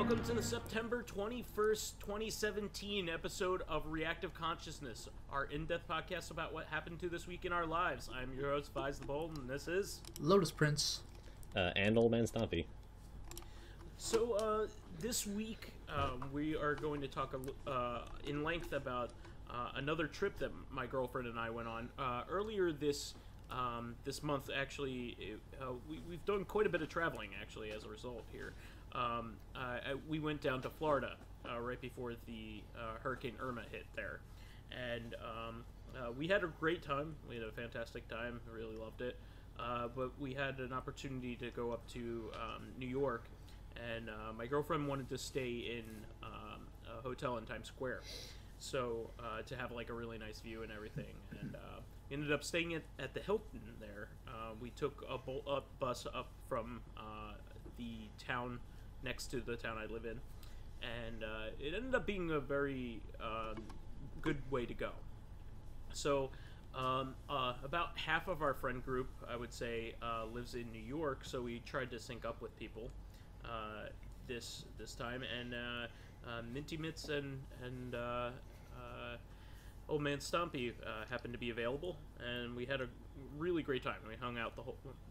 Welcome to the September 21st, 2017 episode of Reactive Consciousness, our in-depth podcast about what happened to this week in our lives. I'm your host, VyseTheBold, and this is... Lotus Prince. And OldManStompy. So, this week, we are going to talk in length about another trip that my girlfriend and I went on. Earlier this month, actually, we've done quite a bit of traveling, actually, as a result here. We went down to Florida right before the Hurricane Irma hit there, and we had a great time. We had a fantastic time. Really loved it. But we had an opportunity to go up to New York, and my girlfriend wanted to stay in a hotel in Times Square, so to have like a really nice view and everything. And we ended up staying at the Hilton there. We took a bus up from the town next to the town I live in, and it ended up being a very good way to go. So about half of our friend group, I would say, lives in New York, so we tried to sync up with people this time, and Minty Mitz and OldManStompy happened to be available, and we had a really great time. We hung out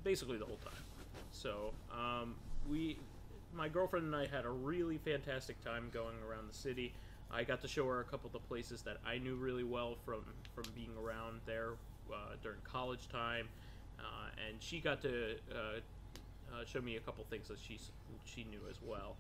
basically the whole time. So my girlfriend and I had a really fantastic time going around the city. I got to show her a couple of the places that I knew really well from being around there during college time, and she got to show me a couple things that she knew as well.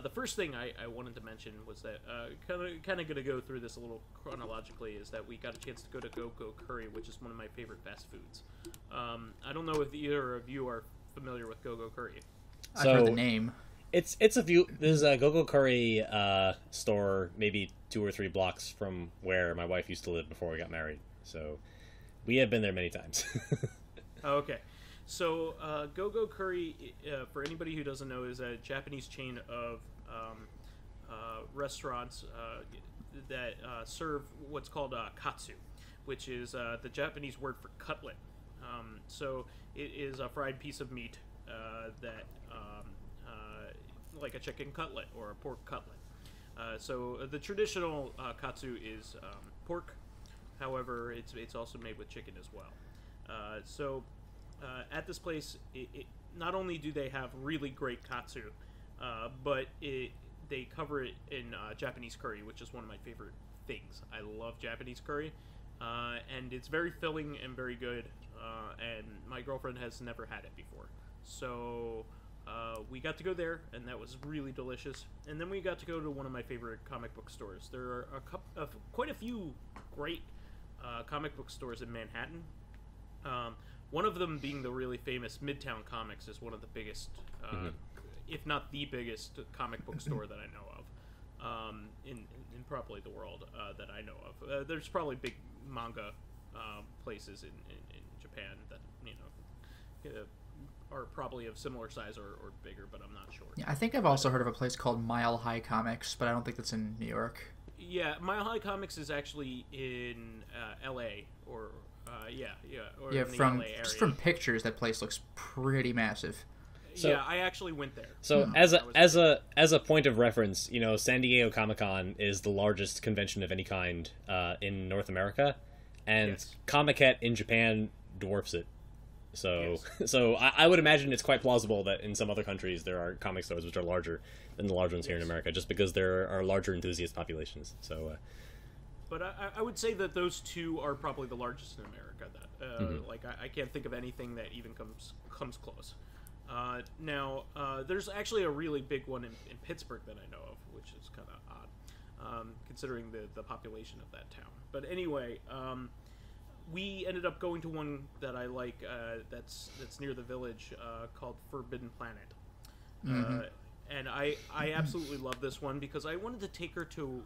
The first thing I wanted to mention was that kind of going to go through this a little chronologically, is that we got a chance to go to Go-Go Curry, which is one of my favorite fast foods. I don't know if either of you are familiar with Go-Go Curry. I've heard the name. It's a few. There's a Go-Go Curry store maybe 2 or 3 blocks from where my wife used to live before we got married. So we have been there many times. Okay. So Go-Go Curry, for anybody who doesn't know, is a Japanese chain of restaurants that serve what's called katsu, which is the Japanese word for cutlet. So it is a fried piece of meat that... like a chicken cutlet or a pork cutlet. So the traditional katsu is pork. However, it's also made with chicken as well. So at this place, not only do they have really great katsu, but they cover it in Japanese curry, which is one of my favorite things. I love Japanese curry, and it's very filling and very good. And my girlfriend has never had it before, so. We got to go there, and that was really delicious. And then we got to go to one of my favorite comic book stores. There are quite a few great comic book stores in Manhattan. One of them being the really famous Midtown Comics is one of the biggest, if not the biggest, comic book store that I know of in probably the world that I know of. There's probably big manga places in Japan that, are probably of similar size or bigger, but I'm not sure. Yeah, I think I've also heard of a place called Mile High Comics, but I don't think that's in New York. Yeah, Mile High Comics is actually in L.A. or in the from LA area. Just from pictures, that place looks pretty massive. So, yeah, I actually went there. So as a point of reference, San Diego Comic-Con is the largest convention of any kind in North America, and yes. Comic-Con in Japan dwarfs it. So, yes. So I would imagine it's quite plausible that in some other countries there are comic stores which are larger than the large ones here in America, just because there are larger enthusiast populations. So, but I would say that those two are probably the largest in America. That like I can't think of anything that even comes close. Now there's actually a really big one in Pittsburgh that I know of, which is kind of odd considering the population of that town. But anyway. We ended up going to one that I like that's near the village called Forbidden Planet. And I absolutely love this one because I wanted to take her to...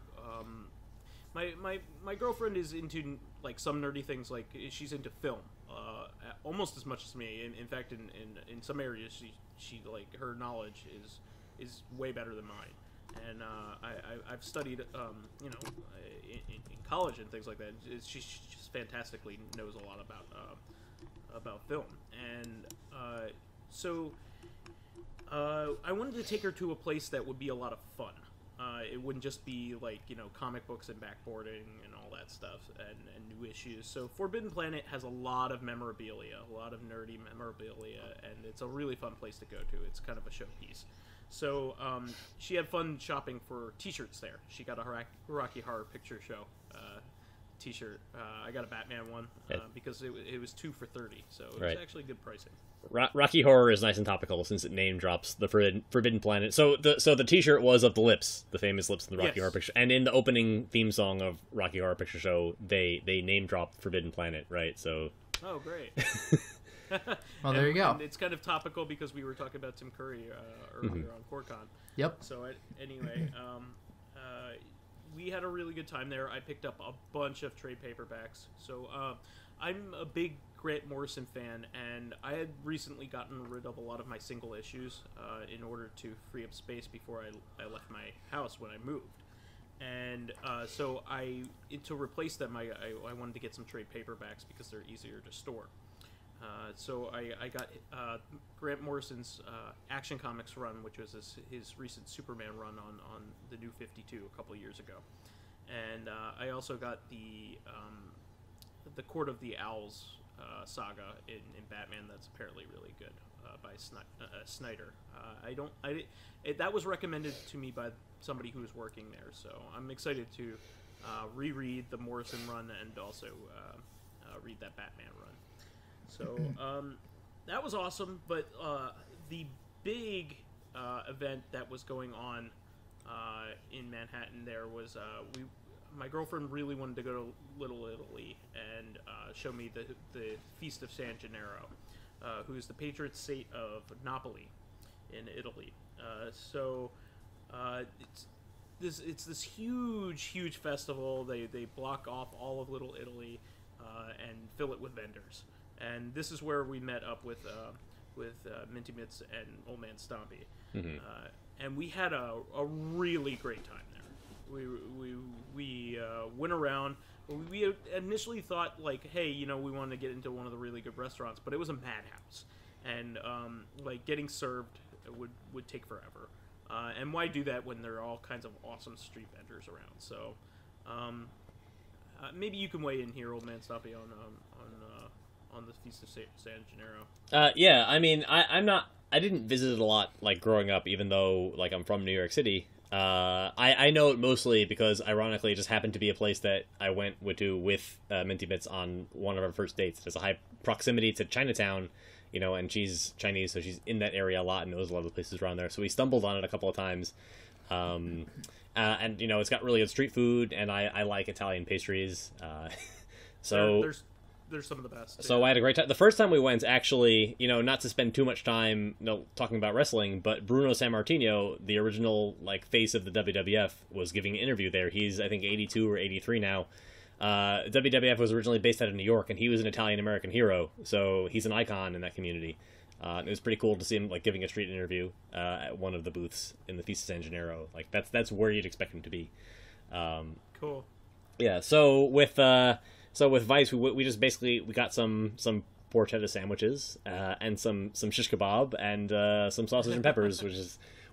My girlfriend is into like some nerdy things, like she's into film almost as much as me. In fact, in some areas, she like her knowledge is way better than mine. And I've studied, in college and things like that. She just fantastically knows a lot about film, and so I wanted to take her to a place that would be a lot of fun. It wouldn't just be like, comic books and backboarding and all that stuff and new issues. So Forbidden Planet has a lot of memorabilia, a lot of nerdy memorabilia, and it's a really fun place to go to. It's kind of a showpiece. So she had fun shopping for t-shirts there. She got a Rocky Horror Picture Show t-shirt. I got a Batman one because it was 2 for $30, so it was actually good pricing. Rocky Horror is nice and topical since it name drops the Forbidden Planet. So the t-shirt was of the lips, the famous lips in the Rocky Horror Picture, and in the opening theme song of Rocky Horror Picture Show, they name dropped Forbidden Planet, right? So oh, great. Well, there you go. And it's kind of topical because we were talking about Tim Curry earlier on CoreCon. Yep. So anyway, we had a really good time there. I picked up a bunch of trade paperbacks. So I'm a big Grant Morrison fan, and I had recently gotten rid of a lot of my single issues in order to free up space before I left my house when I moved. And so to replace them, I wanted to get some trade paperbacks because they're easier to store. So I got Grant Morrison's Action Comics run, which was his recent Superman run on the New 52 a couple of years ago. And I also got the Court of the Owls saga in Batman that's apparently really good by Snyder. That was recommended to me by somebody who was working there, so I'm excited to reread the Morrison run and also read that Batman run. So that was awesome, but the big event that was going on in Manhattan there was my girlfriend really wanted to go to Little Italy and show me the Feast of San Gennaro, who's the patron saint of Napoli in Italy. It's this huge festival. They block off all of Little Italy and fill it with vendors. And this is where we met up with Minty Mitz and OldManStompy. Mm-hmm. And we had a really great time there. We went around. We initially thought, like, hey, we wanted to get into one of the really good restaurants, but it was a madhouse. And, getting served would take forever. And why do that when there are all kinds of awesome street vendors around? So, maybe you can weigh in here, OldManStompy, on the Feast of San Gennaro. Yeah, I mean, I didn't visit it a lot, like, growing up, even though, like, I'm from New York City. I know it mostly because, ironically, it just happened to be a place that I went to with Minty Bits on one of our first dates. There's a high proximity to Chinatown, and she's Chinese, so she's in that area a lot and knows a lot of the places around there. So we stumbled on it a couple of times. And, it's got really good street food, and I like Italian pastries. So... They're some of the best. So I had a great time. The first time we went, actually, not to spend too much time talking about wrestling, but Bruno Sammartino, the original face of the WWF, was giving an interview there. He's, I think, 82 or 83 now. WWF was originally based out of New York, and he was an Italian-American hero, so he's an icon in that community. It was pretty cool to see him giving a street interview at one of the booths in the Feast of San Gennaro. That's where you'd expect him to be. Cool. Yeah, so with Vyse, we just basically got some porchetta sandwiches and some shish kebab and some sausage and peppers,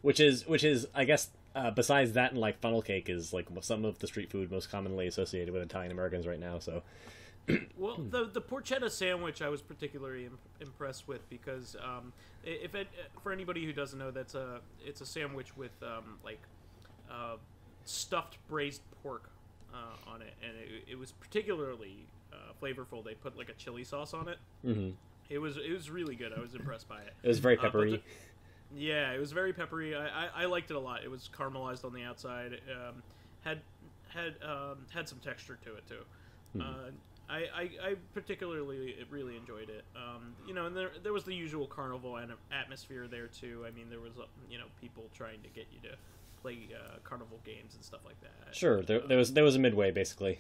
which is I guess besides that and funnel cake is some of the street food most commonly associated with Italian Americans right now. So, well, the porchetta sandwich I was particularly impressed with because for anybody who doesn't know, it's a sandwich with stuffed braised pork on it, and it was particularly flavorful. They put a chili sauce on it. Mm-hmm. It was really good. I was impressed by it. It was very peppery. Yeah, it was very peppery. I liked it a lot. It was caramelized on the outside. Had some texture to it too. Mm-hmm. I particularly really enjoyed it. And there was the usual carnival atmosphere there too. I mean, there was people trying to get you to play carnival games and stuff like that. Sure, there was a midway basically.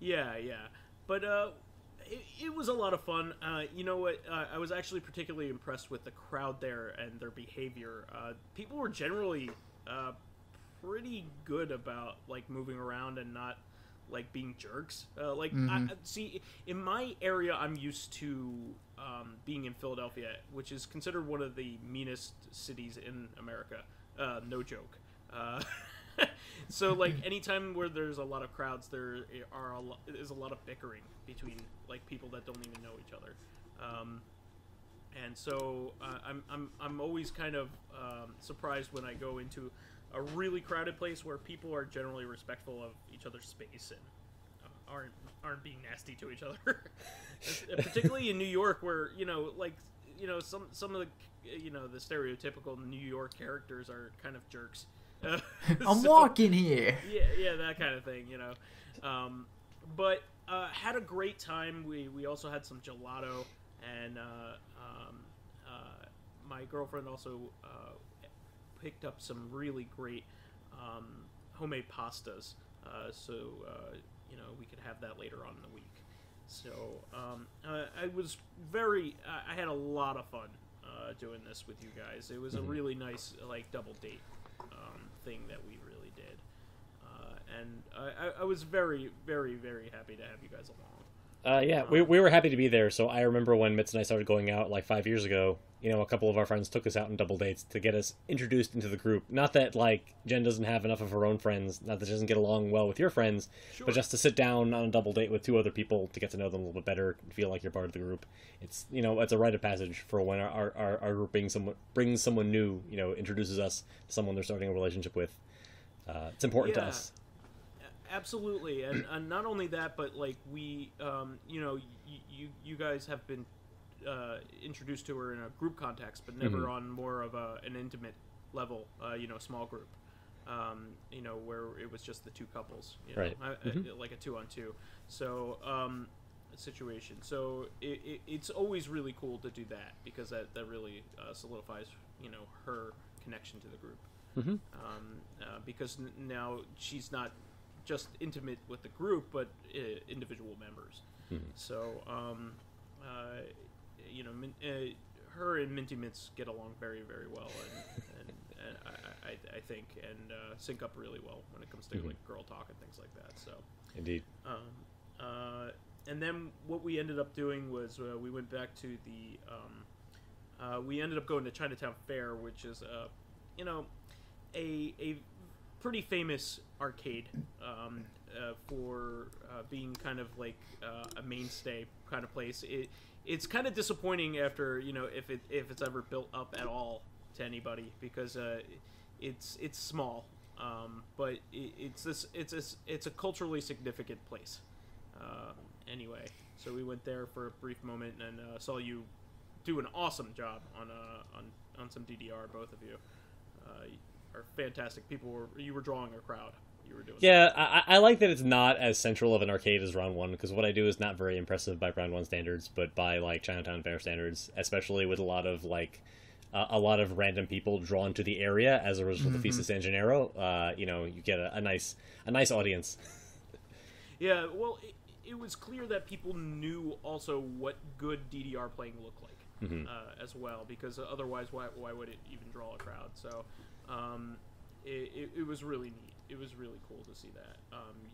Yeah, but it was a lot of fun. You know what? I was actually particularly impressed with the crowd there and their behavior. People were generally pretty good about moving around and not being jerks. Mm-hmm. See, in my area, I'm used to being in Philadelphia, which is considered one of the meanest cities in America. No joke. So like anytime where there's a lot of crowds, there's a lot of bickering between like people that don't even know each other. And so I'm always kind of surprised when I go into a really crowded place where people are generally respectful of each other's space and aren't being nasty to each other. Particularly in New York, where some of the the stereotypical New York characters are kind of jerks. I'm walking here. Yeah, that kind of thing, But had a great time. We also had some gelato, and my girlfriend also picked up some really great homemade pastas. So we could have that later on in the week. So I had a lot of fun doing this with you guys. It was a really nice double date thing that we really did, and I was very, very, very happy to have you guys along. We were happy to be there. So I remember when Mitz and I started going out like 5 years ago, a couple of our friends took us out on double dates to get us introduced into the group. Not that like Jen doesn't have enough of her own friends, not that she doesn't get along well with your friends, sure. But just to sit down on a double date with 2 other people to get to know them a little bit better and feel like you're part of the group. It's it's a rite of passage for when our group brings someone new, introduces us to someone they're starting a relationship with. It's important to us. Absolutely, and not only that, but like we, you guys have been introduced to her in a group context, but never on more of an intimate level, small group, where it was just the 2 couples, right? Like a 2-on-2, so situation. So it's always really cool to do that because that really solidifies, her connection to the group, because now she's not just intimate with the group, but individual members. So, her and Minty Mitz get along very, very well, and I think, and sync up really well when it comes to like girl talk and things like that. So, indeed. And then what we ended up doing was we went back to the. We ended up going to Chinatown Fair, which is a pretty famous arcade for being kind of like a mainstay kind of place. It's kind of disappointing after if it's ever built up at all to anybody, because it's small, but it's a culturally significant place. Anyway, so we went there for a brief moment and saw you do an awesome job on some DDR, both of you. Are fantastic people. You were drawing a crowd. You were doing. Yeah, I like that it's not as central of an arcade as Round 1, because what I do is not very impressive by Round 1 standards, but by like Chinatown Fair standards, especially with a lot of random people drawn to the area as a result of Feast of San Gennaro. You get a nice audience. Yeah, well, it was clear that people knew also what good DDR playing looked like as well, because otherwise, why would it even draw a crowd? So. It was really neat. It was really cool to see that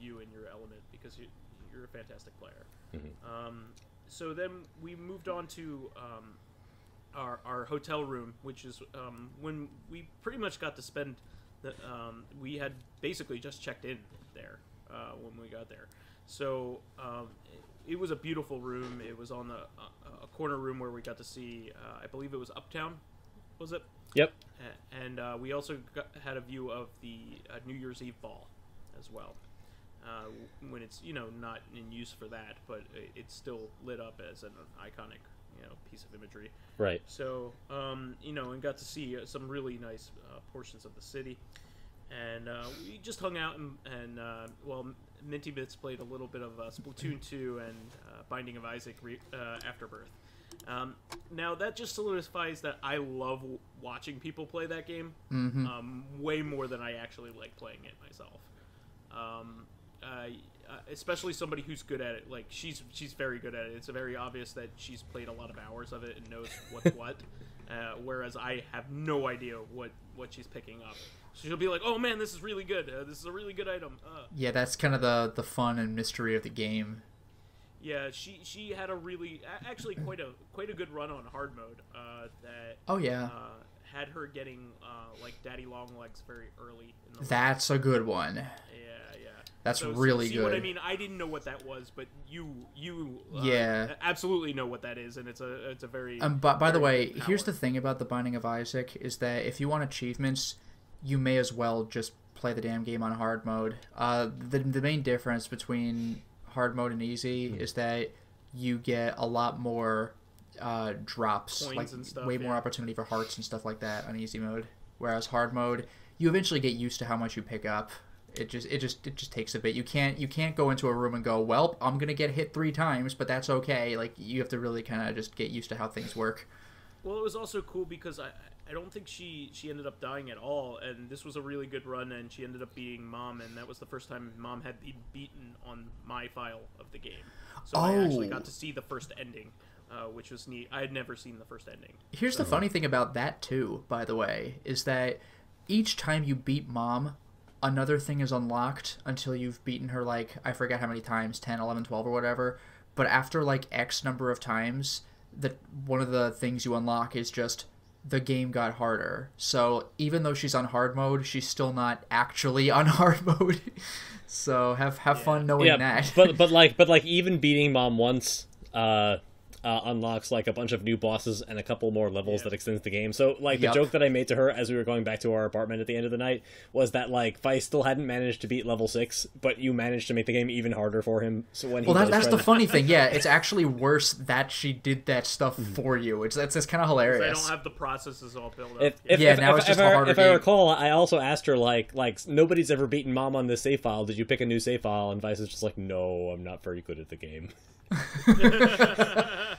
you and your element, because you're a fantastic player. So then we moved on to our hotel room, which is when we pretty much got to spend. We had basically just checked in there when we got there. So it was a beautiful room. It was on a corner room where we got to see. I believe it was Uptown. Was it? Yep. And we also had a view of the New Year's Eve ball as well, when it's not in use for that, but it's still lit up as an iconic piece of imagery. Right. So and got to see some really nice portions of the city, and we just hung out and Minty Bits played a little bit of Splatoon 2 and Binding of Isaac Afterbirth. Now that just solidifies that I love watching people play that game way more than I actually like playing it myself. Especially somebody who's good at it. Like she's very good at it. It's very obvious that she's played a lot of hours of it and knows what's what. Whereas I have no idea what she's picking up. So she'll be like, "Oh man, this is really good. This is a really good item." Yeah, that's kind of the fun and mystery of the game. Yeah, she had a really actually quite a good run on hard mode. That Oh yeah, had her getting like Daddy Longlegs very early in the that's a good one. yeah. That's So, really see good. what I mean? I didn't know what that was, but you Yeah. absolutely know what that is, and it's a very But by the very way, good here's power. the thing about the Binding of Isaac is that if you want achievements, you may as well just play the damn game on hard mode. The main difference between hard mode and easy is that you get a lot more drops, Coins like and stuff, way more yeah. opportunity for hearts and stuff like that on easy mode. Whereas hard mode, you eventually get used to how much you pick up. It just takes a bit. You can't go into a room and go, well, I'm gonna get hit 3 times, but that's okay. Like you have to really kind of just get used to how things work. Well, it was also cool because I don't think she ended up dying at all, and this was a really good run, and she ended up being Mom, and that was the first time Mom had been beaten on my file of the game. So I actually got to see the first ending, which was neat. I had never seen the first ending. Here's the funny thing about that too, by the way, is that each time you beat Mom, another thing is unlocked until you've beaten her, like, I forget how many times, 10, 11, 12, or whatever. But after, like, X number of times, one of the things you unlock is just the game got harder. So even though she's on hard mode, she's still not actually on hard mode. So have fun knowing that. but like even beating Mom once unlocks like a bunch of new bosses and a couple more levels that extends the game. So like the joke that I made to her as we were going back to our apartment at the end of the night was that like Vyse still hadn't managed to beat level 6, but you managed to make the game even harder for him. So when that's the funny thing. Yeah, it's actually worse that she did that stuff for you. It's kind of hilarious. I don't have the processes all built up. If I recall, I also asked her like nobody's ever beaten Mom on this save file. Did you pick a new save file? And Vyse is just like, no, I'm not very good at the game.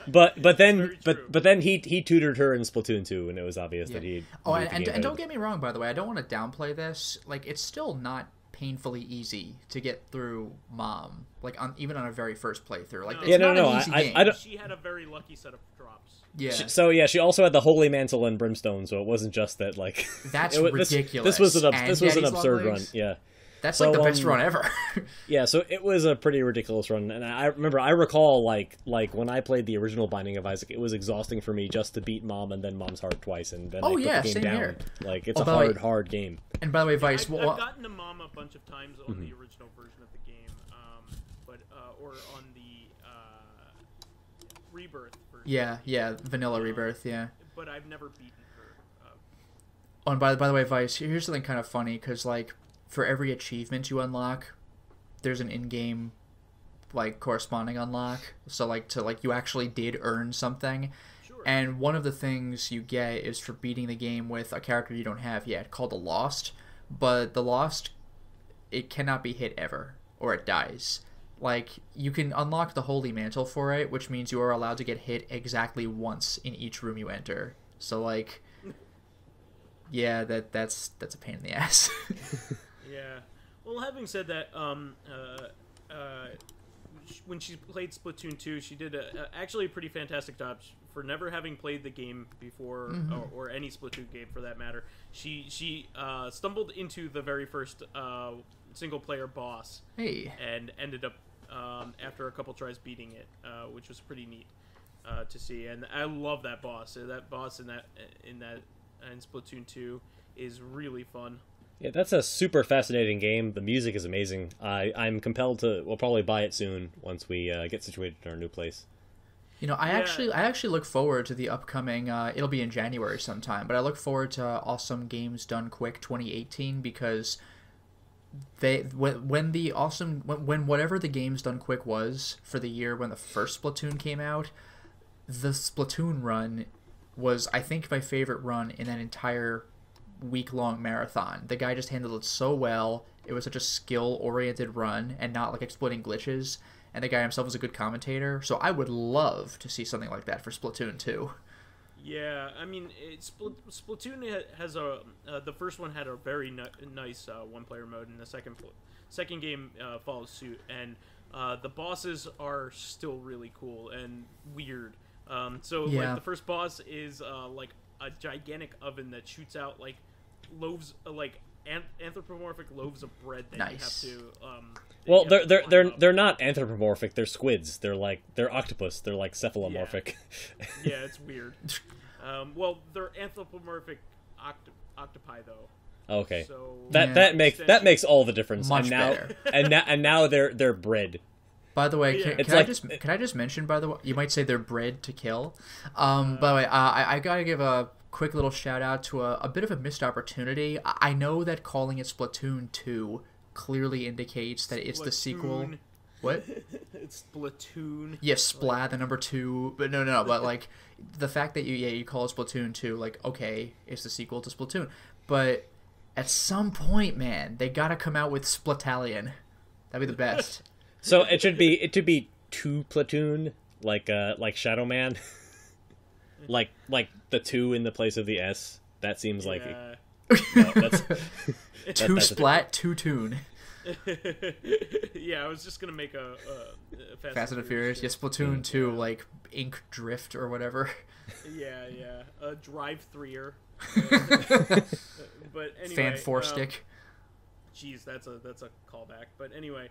but then he tutored her in Splatoon 2, and it was obvious that he. And don't get me wrong, by the way, I don't want to downplay this. Like, it's still not painfully easy to get through Mom, like even on a very first playthrough. Like, it's not an easy game. I don't. She had a very lucky set of drops. Yeah. She also had the Holy Mantle and Brimstone, so it wasn't just that like. That's ridiculous. This was an absurd run. Yeah. That's like the best run ever. Yeah, so it was a pretty ridiculous run, and I recall like when I played the original Binding of Isaac, it was exhausting for me just to beat Mom and then Mom's heart twice, and then I put the game same down. Here. Like it's a hard game. And by the way, Vyse, I've gotten to Mom a bunch of times on the original version of the game, but or on the Rebirth version. Yeah, Vanilla Rebirth, yeah. But I've never beaten her. Oh, and by the way, Vyse, here's something kind of funny because like. For every achievement you unlock, there's an in-game like corresponding unlock. So like you actually did earn something. Sure. And one of the things you get is for beating the game with a character you don't have yet called the Lost. But the Lost, it cannot be hit ever or it dies. Like you can unlock the Holy Mantle for it, which means you are allowed to get hit exactly once in each room you enter. So like yeah, that's a pain in the ass. Yeah. Well, having said that, when she played Splatoon 2, she did actually a pretty fantastic job for never having played the game before, or any Splatoon game for that matter. She stumbled into the very first single-player boss, and ended up after a couple tries beating it, which was pretty neat to see. And I love that boss. That boss in Splatoon 2 is really fun. Yeah, that's a super fascinating game. The music is amazing. I'm compelled to. We'll probably buy it soon once we get situated in our new place. You know, I actually look forward to the upcoming. It'll be in January sometime, but I look forward to Awesome Games Done Quick 2018 because when whatever the Games Done Quick was for the year when the first Splatoon came out, the Splatoon run was I think my favorite run in that entire week-long marathon. The guy just handled it so well. It was such a skill-oriented run and not like exploiting glitches. And the guy himself was a good commentator. So I would love to see something like that for Splatoon 2. Yeah, I mean, Splatoon has the first one had a very nice one-player mode, and the second game follows suit. And the bosses are still really cool and weird. Like the first boss is like a gigantic oven that shoots out like loaves, like anthropomorphic loaves of bread that Nice. you have to. Well, that you have to climb up. they're not anthropomorphic. They're squids. They're octopus. They're like cephalomorphic. Yeah, it's weird. Well, they're anthropomorphic octopi though. Okay. So That makes all the difference. Much and now better. and now they're bread. By the way, Yeah. can I just mention, by the way, you might say they're bred to kill. By the way, I gotta give a quick little shout out to a bit of a missed opportunity. I know that calling it Splatoon 2 clearly indicates that it's the sequel. Splatoon. What? It's Splatoon. Yeah, Splat, the number 2, but no, but like the fact that you call it Splatoon 2, like, okay, it's the sequel to Splatoon, but at some point, man, they gotta come out with Splatalion. That'd be the best. So it should be two platoon, like Shadow Man, like the 2 in the place of the S. That seems like no, that's Two Splat, 2 Tune. Yeah, I was just gonna make a Fast and Furious. Yeah, Splatoon 2, like Ink Drift or whatever. Yeah, a drive-threer. But anyway, Fan 4-stick. Jeez, that's a callback. But anyway,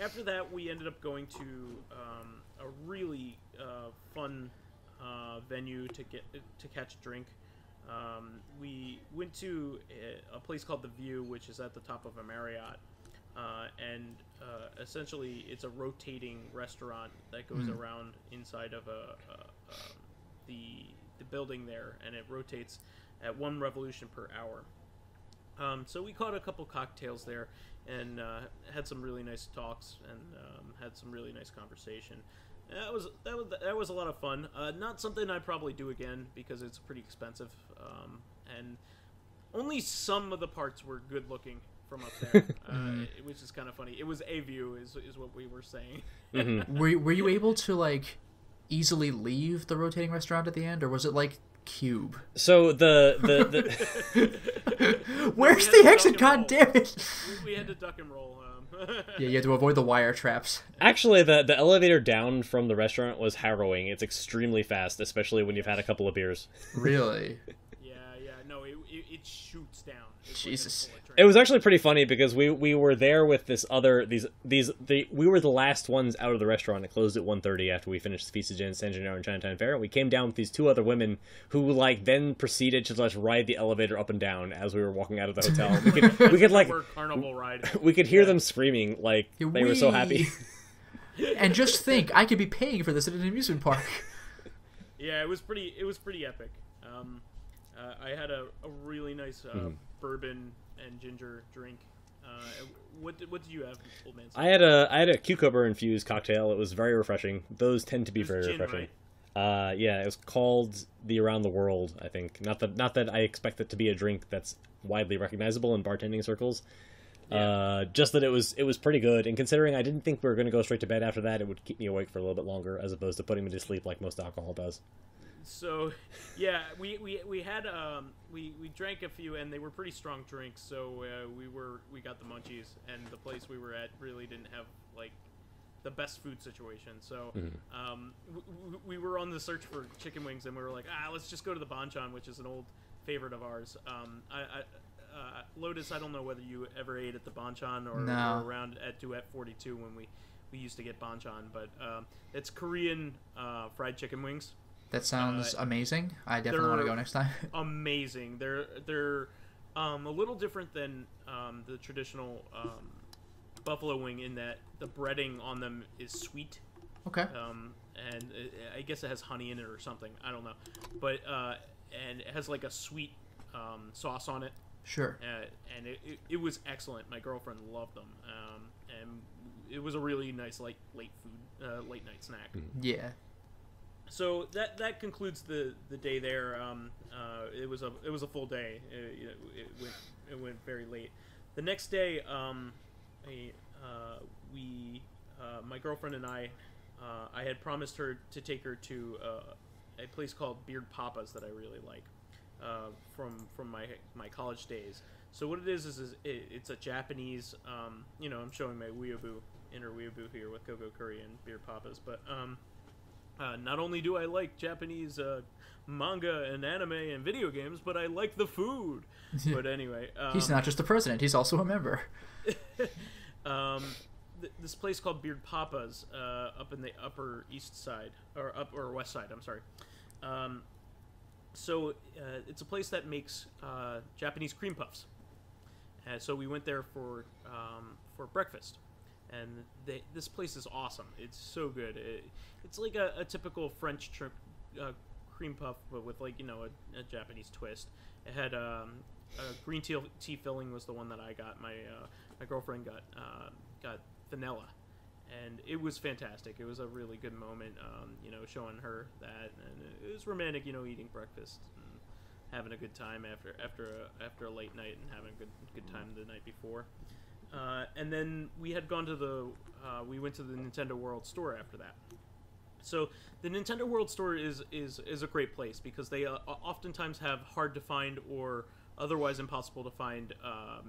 after that, we ended up going to a really fun venue to catch a drink. We went to a place called The View, which is at the top of a Marriott, and essentially it's a rotating restaurant that goes around inside of the building there, and it rotates at 1 revolution per hour. So we caught a couple cocktails there, and had some really nice talks, and had some really nice conversation. That was a lot of fun. Not something I'd probably do again because it's pretty expensive, and only some of the parts were good looking from up there, which is kind of funny. It was a view, is what we were saying. Mm-hmm. Were you able to like easily leave the rotating restaurant at the end, or was it like Cube? So the Where's the exit? God damn it! We had to duck and roll. Yeah, you had to avoid the wire traps. Actually, the elevator down from the restaurant was harrowing. It's extremely fast, especially when you've had a couple of beers. Really? Yeah, no, it shoots down. It's Jesus. like a bullet train. It was actually pretty funny because we were there with this other we were the last ones out of the restaurant. It closed at 1:30 after we finished the Feast of Gen, San Gennaro, and Chinatown Fair. We came down with these 2 other women who like then proceeded to just ride the elevator up and down as we were walking out of the hotel. We could like carnival ride. we could hear them screaming like they were so happy. And just think, I could be paying for this at an amusement park. Yeah, it was pretty epic. I had a really nice bourbon and ginger drink. What did you have, old man? I had a cucumber infused cocktail. It was very refreshing. Those tend to be very gin, refreshing. right? Yeah, it was called the Around the World, I think. Not that I expect it to be a drink that's widely recognizable in bartending circles. Yeah. Just that it was pretty good, and considering I didn't think we were going to go straight to bed after that, it would keep me awake for a little bit longer, as opposed to putting me to sleep like most alcohol does. So, yeah, we had we drank a few, and they were pretty strong drinks. So we got the munchies, and the place we were at really didn't have like the best food situation. So we were on the search for chicken wings, and we were like, let's just go to the Banchan, which is an old favorite of ours. Lotus, I don't know whether you ever ate at the Banchan or No. were around at Duet 42 when we used to get Banchan, but it's Korean fried chicken wings. That sounds amazing. I definitely want to go next time. Amazing. They're a little different than the traditional buffalo wing in that the breading on them is sweet. Okay. And I guess it has honey in it or something. I don't know, but and it has like a sweet sauce on it. Sure. And it was excellent. My girlfriend loved them, and it was a really nice late night snack. Yeah. So that concludes the day there. It was a full day. It went very late. The next day, my girlfriend and I had promised her to take her to a place called Beard Papa's that I really like from my college days. So what it is it's a Japanese. I'm showing my inner weeaboo here with Koko Curry and Beard Papa's, but Not only do I like Japanese manga and anime and video games, but I like the food. But anyway, he's not just the president; he's also a member. This place called Beard Papa's up in the Upper East Side or West Side. I'm sorry. So it's a place that makes Japanese cream puffs. So we went there for breakfast, and this place is awesome. It's so good. It's like a typical French cream puff, but with like a Japanese twist. It had a green tea filling was the one that I got. My girlfriend got vanilla, and it was fantastic. It was a really good moment, showing her that, and it was romantic, eating breakfast and having a good time after a late night and having a good time the night before. And then we went to the Nintendo World store after that. So the Nintendo World store is a great place because they oftentimes have hard to find or otherwise impossible to find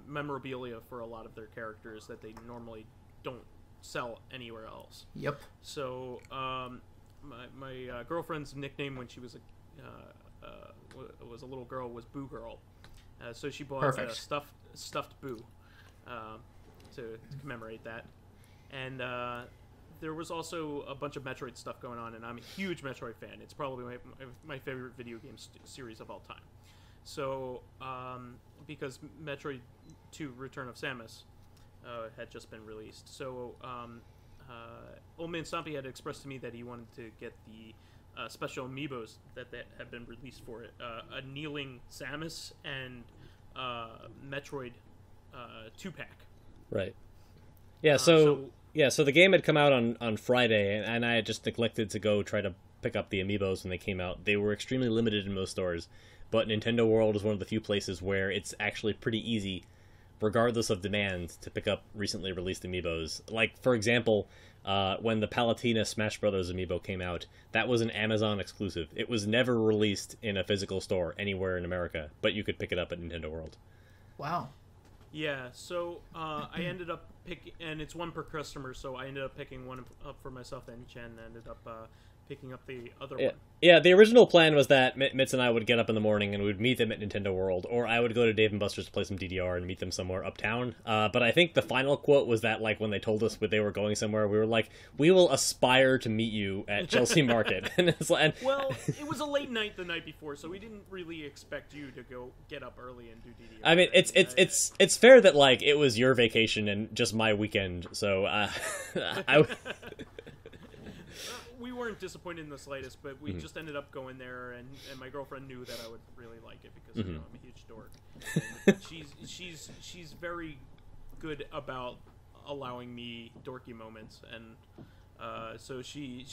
memorabilia for a lot of their characters that they normally don't sell anywhere else. Yep. So my girlfriend's nickname when she was a little girl was Boo Girl. So she bought a stuffed Boo to commemorate that. And there was also a bunch of Metroid stuff going on, and I'm a huge Metroid fan. It's probably my favorite video game series of all time. So, because Metroid 2 Return of Samus had just been released. So, OldManStompy had expressed to me that he wanted to get the special amiibos that had been released for it. A kneeling Samus and Metroid 2-pack. Right. Yeah, so the game had come out on Friday, and I had just neglected to go try to pick up the amiibos when they came out. They were extremely limited in most stores, but Nintendo World is one of the few places where it's actually pretty easy, regardless of demand, to pick up recently released amiibos. Like, for example, when the Palutena Smash Brothers amiibo came out, that was an Amazon exclusive. It was never released in a physical store anywhere in America, but you could pick it up at Nintendo World. Wow. Yeah, so I ended up picking, and it's one per customer, so I ended up picking one up for myself, and Chen ended up picking up the other one. Yeah, the original plan was that Mitz and I would get up in the morning and we would meet them at Nintendo World, or I would go to Dave & Buster's to play some DDR and meet them somewhere uptown. But I think the final quote was that, like, when they told us they were going somewhere, we were like, we will aspire to meet you at Chelsea Market. Well, it was a late night the night before, so we didn't really expect you to go get up early and do DDR. I mean, it's fair that, like, it was your vacation and just my weekend, so we weren't disappointed in the slightest, but we just ended up going there, and my girlfriend knew that I would really like it because I'm a huge dork. And she's very good about allowing me dorky moments, and so she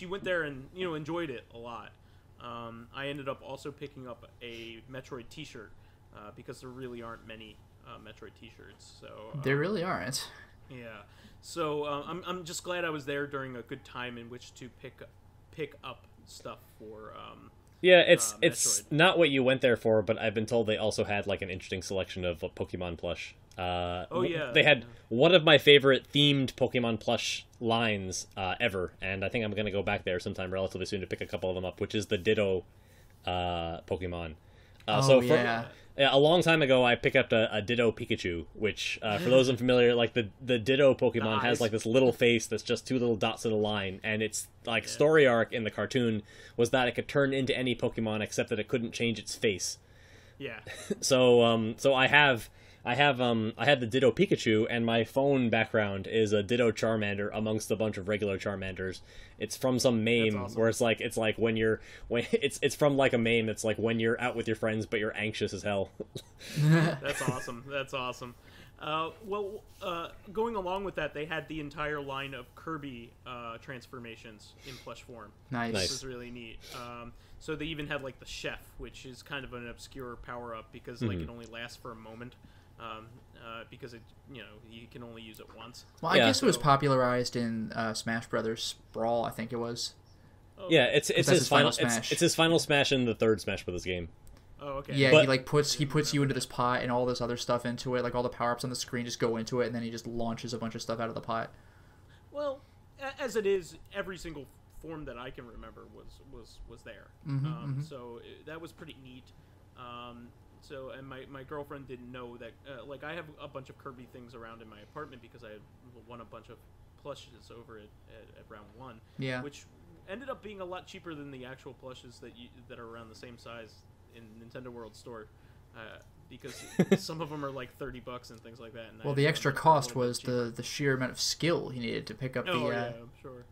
went there and enjoyed it a lot. I ended up also picking up a Metroid T-shirt because there really aren't many Metroid T-shirts. So there really aren't. Yeah. So I'm just glad I was there during a good time in which to pick up stuff for. Yeah, it's not what you went there for, but I've been told they also had like an interesting selection of Pokemon plush. They had one of my favorite themed Pokemon plush lines ever, and I think I'm going to go back there sometime relatively soon to pick a couple of them up, which is the Ditto Pokemon. A long time ago, I picked up a Ditto Pikachu, which, for those unfamiliar, like, the Ditto Pokemon has, like, this little face that's just two little dots in a line, and its, like, story arc in the cartoon was that it could turn into any Pokemon except that it couldn't change its face. Yeah. So I have the Ditto Pikachu, and my phone background is a Ditto Charmander amongst a bunch of regular Charmanders. It's from some meme where it's like it's from like a meme. It's like when you're out with your friends, but you're anxious as hell. That's awesome. That's awesome. Going along with that, they had the entire line of Kirby transformations in plush form. Nice. Which was really neat. So they even had like the Chef, which is kind of an obscure power up because like it only lasts for a moment. Because it, you can only use it once. Well, I guess it was popularized in Smash Brothers Brawl. I think it was. Oh, yeah, it's his final smash. It's his final smash in the third Smash Brothers game. Oh, okay. Yeah, he puts you into this pot and all this other stuff into it. Like all the power ups on the screen just go into it, and then he just launches a bunch of stuff out of the pot. Well, as it is, every single form that I can remember was there. So that was pretty neat. So, and my girlfriend didn't know that, like, I have a bunch of Kirby things around in my apartment because I had won a bunch of plushes over at round 1. Yeah. Which ended up being a lot cheaper than the actual plushes that are around the same size in Nintendo World Store. Because some of them are like $30 and things like that. And well, the extra cost was the sheer amount of skill you needed to pick up the... yeah, I'm sure.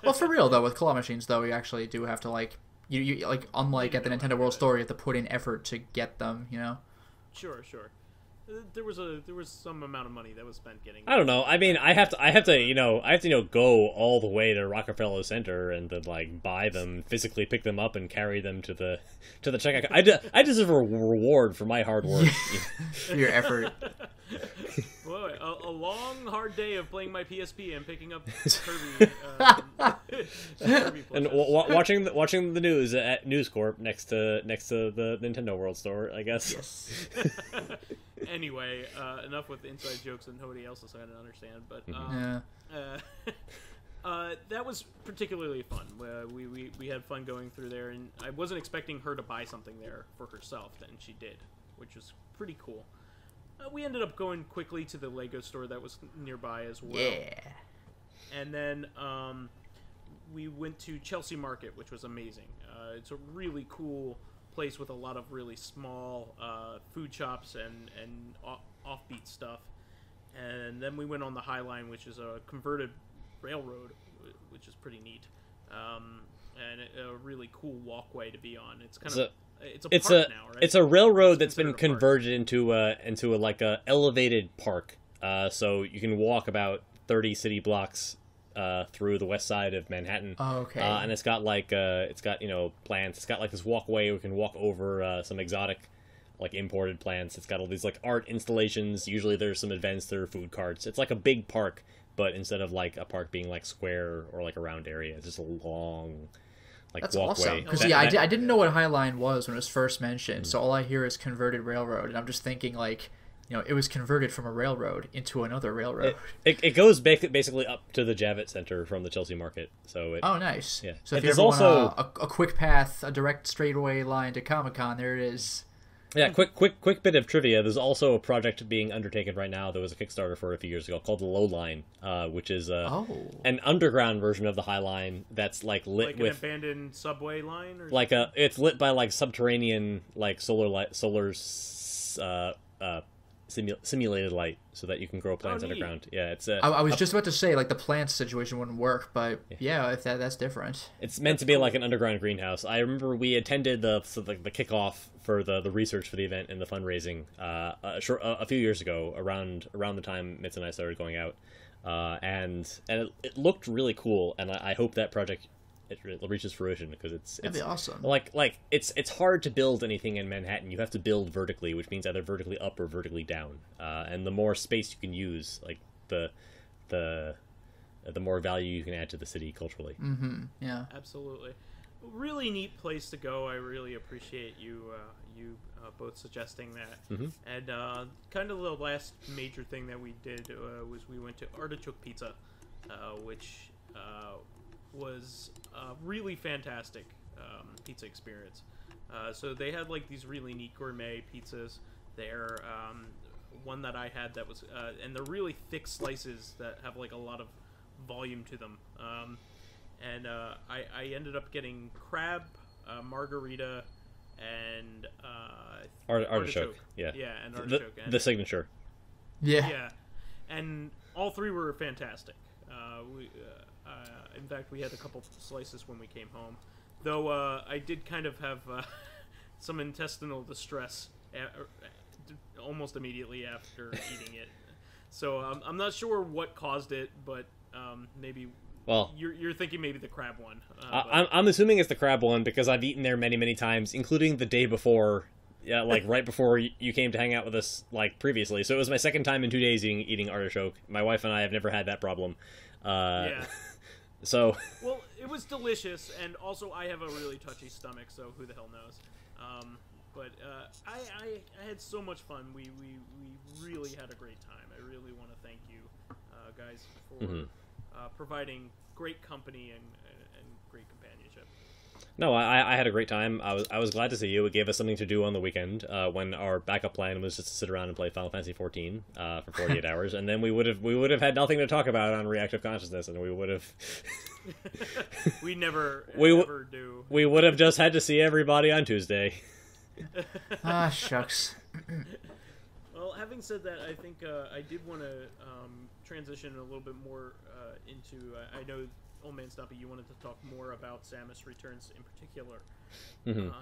Well, for real, though, with claw machines, though, you actually do have to, like... You like, unlike at the Nintendo World Store, you have to put in effort to get them, you know? Sure. There was some amount of money that was spent getting. I don't know. I mean, I have to go all the way to Rockefeller Center and then like buy them, physically pick them up, and carry them to the checkout. I deserve a reward for my hard work. For your effort. Boy, a long, hard day of playing my PSP and picking up Kirby. Kirby and watching the news at News Corp next to the Nintendo World Store, I guess. Yes. Anyway, enough with inside jokes that nobody else is going to understand. But that was particularly fun. We had fun going through there, and I wasn't expecting her to buy something there for herself, and she did, which was pretty cool. We ended up going quickly to the Lego store that was nearby as well. Yeah. And then we went to Chelsea Market, which was amazing. It's a really cool place with a lot of really small food shops and offbeat stuff. And then we went on the High Line, which is a converted railroad, which is pretty neat. And a really cool walkway to be on. It's kind of... It's a park now, right? It's a railroad that's been converted into a elevated park. So you can walk about 30 city blocks through the west side of Manhattan. Oh, okay. And it's got plants. It's got like this walkway where we can walk over some exotic, like imported plants. It's got all these like art installations. Usually there's some events. There are food carts. It's like a big park, but instead of like a park being like square or like a round area, it's just a long... That's walkway. Awesome. Because I didn't know what High Line was when it was first mentioned, so all I hear is converted railroad, and I'm just thinking like, it was converted from a railroad into another railroad. It goes basically up to the Javits Center from the Chelsea Market. So oh, nice. Yeah. So if you ever want a quick path, a direct straightaway line to Comic-Con, there it is. Yeah, quick bit of trivia. There's also a project being undertaken right now. There was a Kickstarter for it a few years ago called the Low Line, which is an underground version of the High Line that's like lit like with an abandoned subway line, or like it's lit by like subterranean like solar simulated light, so that you can grow plants underground. Yeah, it's. I was just about to say like the plants situation wouldn't work, but yeah, if that's different. It's meant to be like an underground greenhouse. I remember we attended the kickoff for the research for the event and the fundraising a few years ago, around the time Mitz and I started going out, and it looked really cool, and I hope that project it reaches fruition, because that'd be awesome. Like it's hard to build anything in Manhattan. You have to build vertically, which means either vertically up or vertically down. And the more space you can use, like the more value you can add to the city culturally. Mm-hmm. Yeah, absolutely. Really neat place to go. I really appreciate you both suggesting that. Mm-hmm. And kind of the last major thing that we did was we went to Artichoke Pizza, which was a really fantastic pizza experience. So they had like these really neat gourmet pizzas there. One that I had that was, and they're really thick slices that have like a lot of volume to them. And I ended up getting crab, margarita, and artichoke. Yeah, and artichoke. The signature. Yeah, and all three were fantastic. In fact, we had a couple slices when we came home, though I did kind of have some intestinal distress almost immediately after eating it. So I'm not sure what caused it, but maybe. Well, you're thinking maybe the crab one. I'm assuming it's the crab one, because I've eaten there many times, including the day before. Yeah, like right before you came to hang out with us, like previously. So it was my second time in 2 days eating artichoke. My wife and I have never had that problem. Yeah. So. Well, it was delicious, and also I have a really touchy stomach, so who the hell knows? But I had so much fun. We really had a great time. I really want to thank you guys for providing great company and great companionship. No, I had a great time. I was glad to see you. It gave us something to do on the weekend when our backup plan was just to sit around and play Final Fantasy XIV for 48 hours, and then we would have had nothing to talk about on Reactive Consciousness, and we would have we never do. We would have just had to see everybody on Tuesday. Ah, shucks. Well, having said that, I think I did want to transition a little bit more into. I know, OldManStompy, you wanted to talk more about Samus Returns in particular, and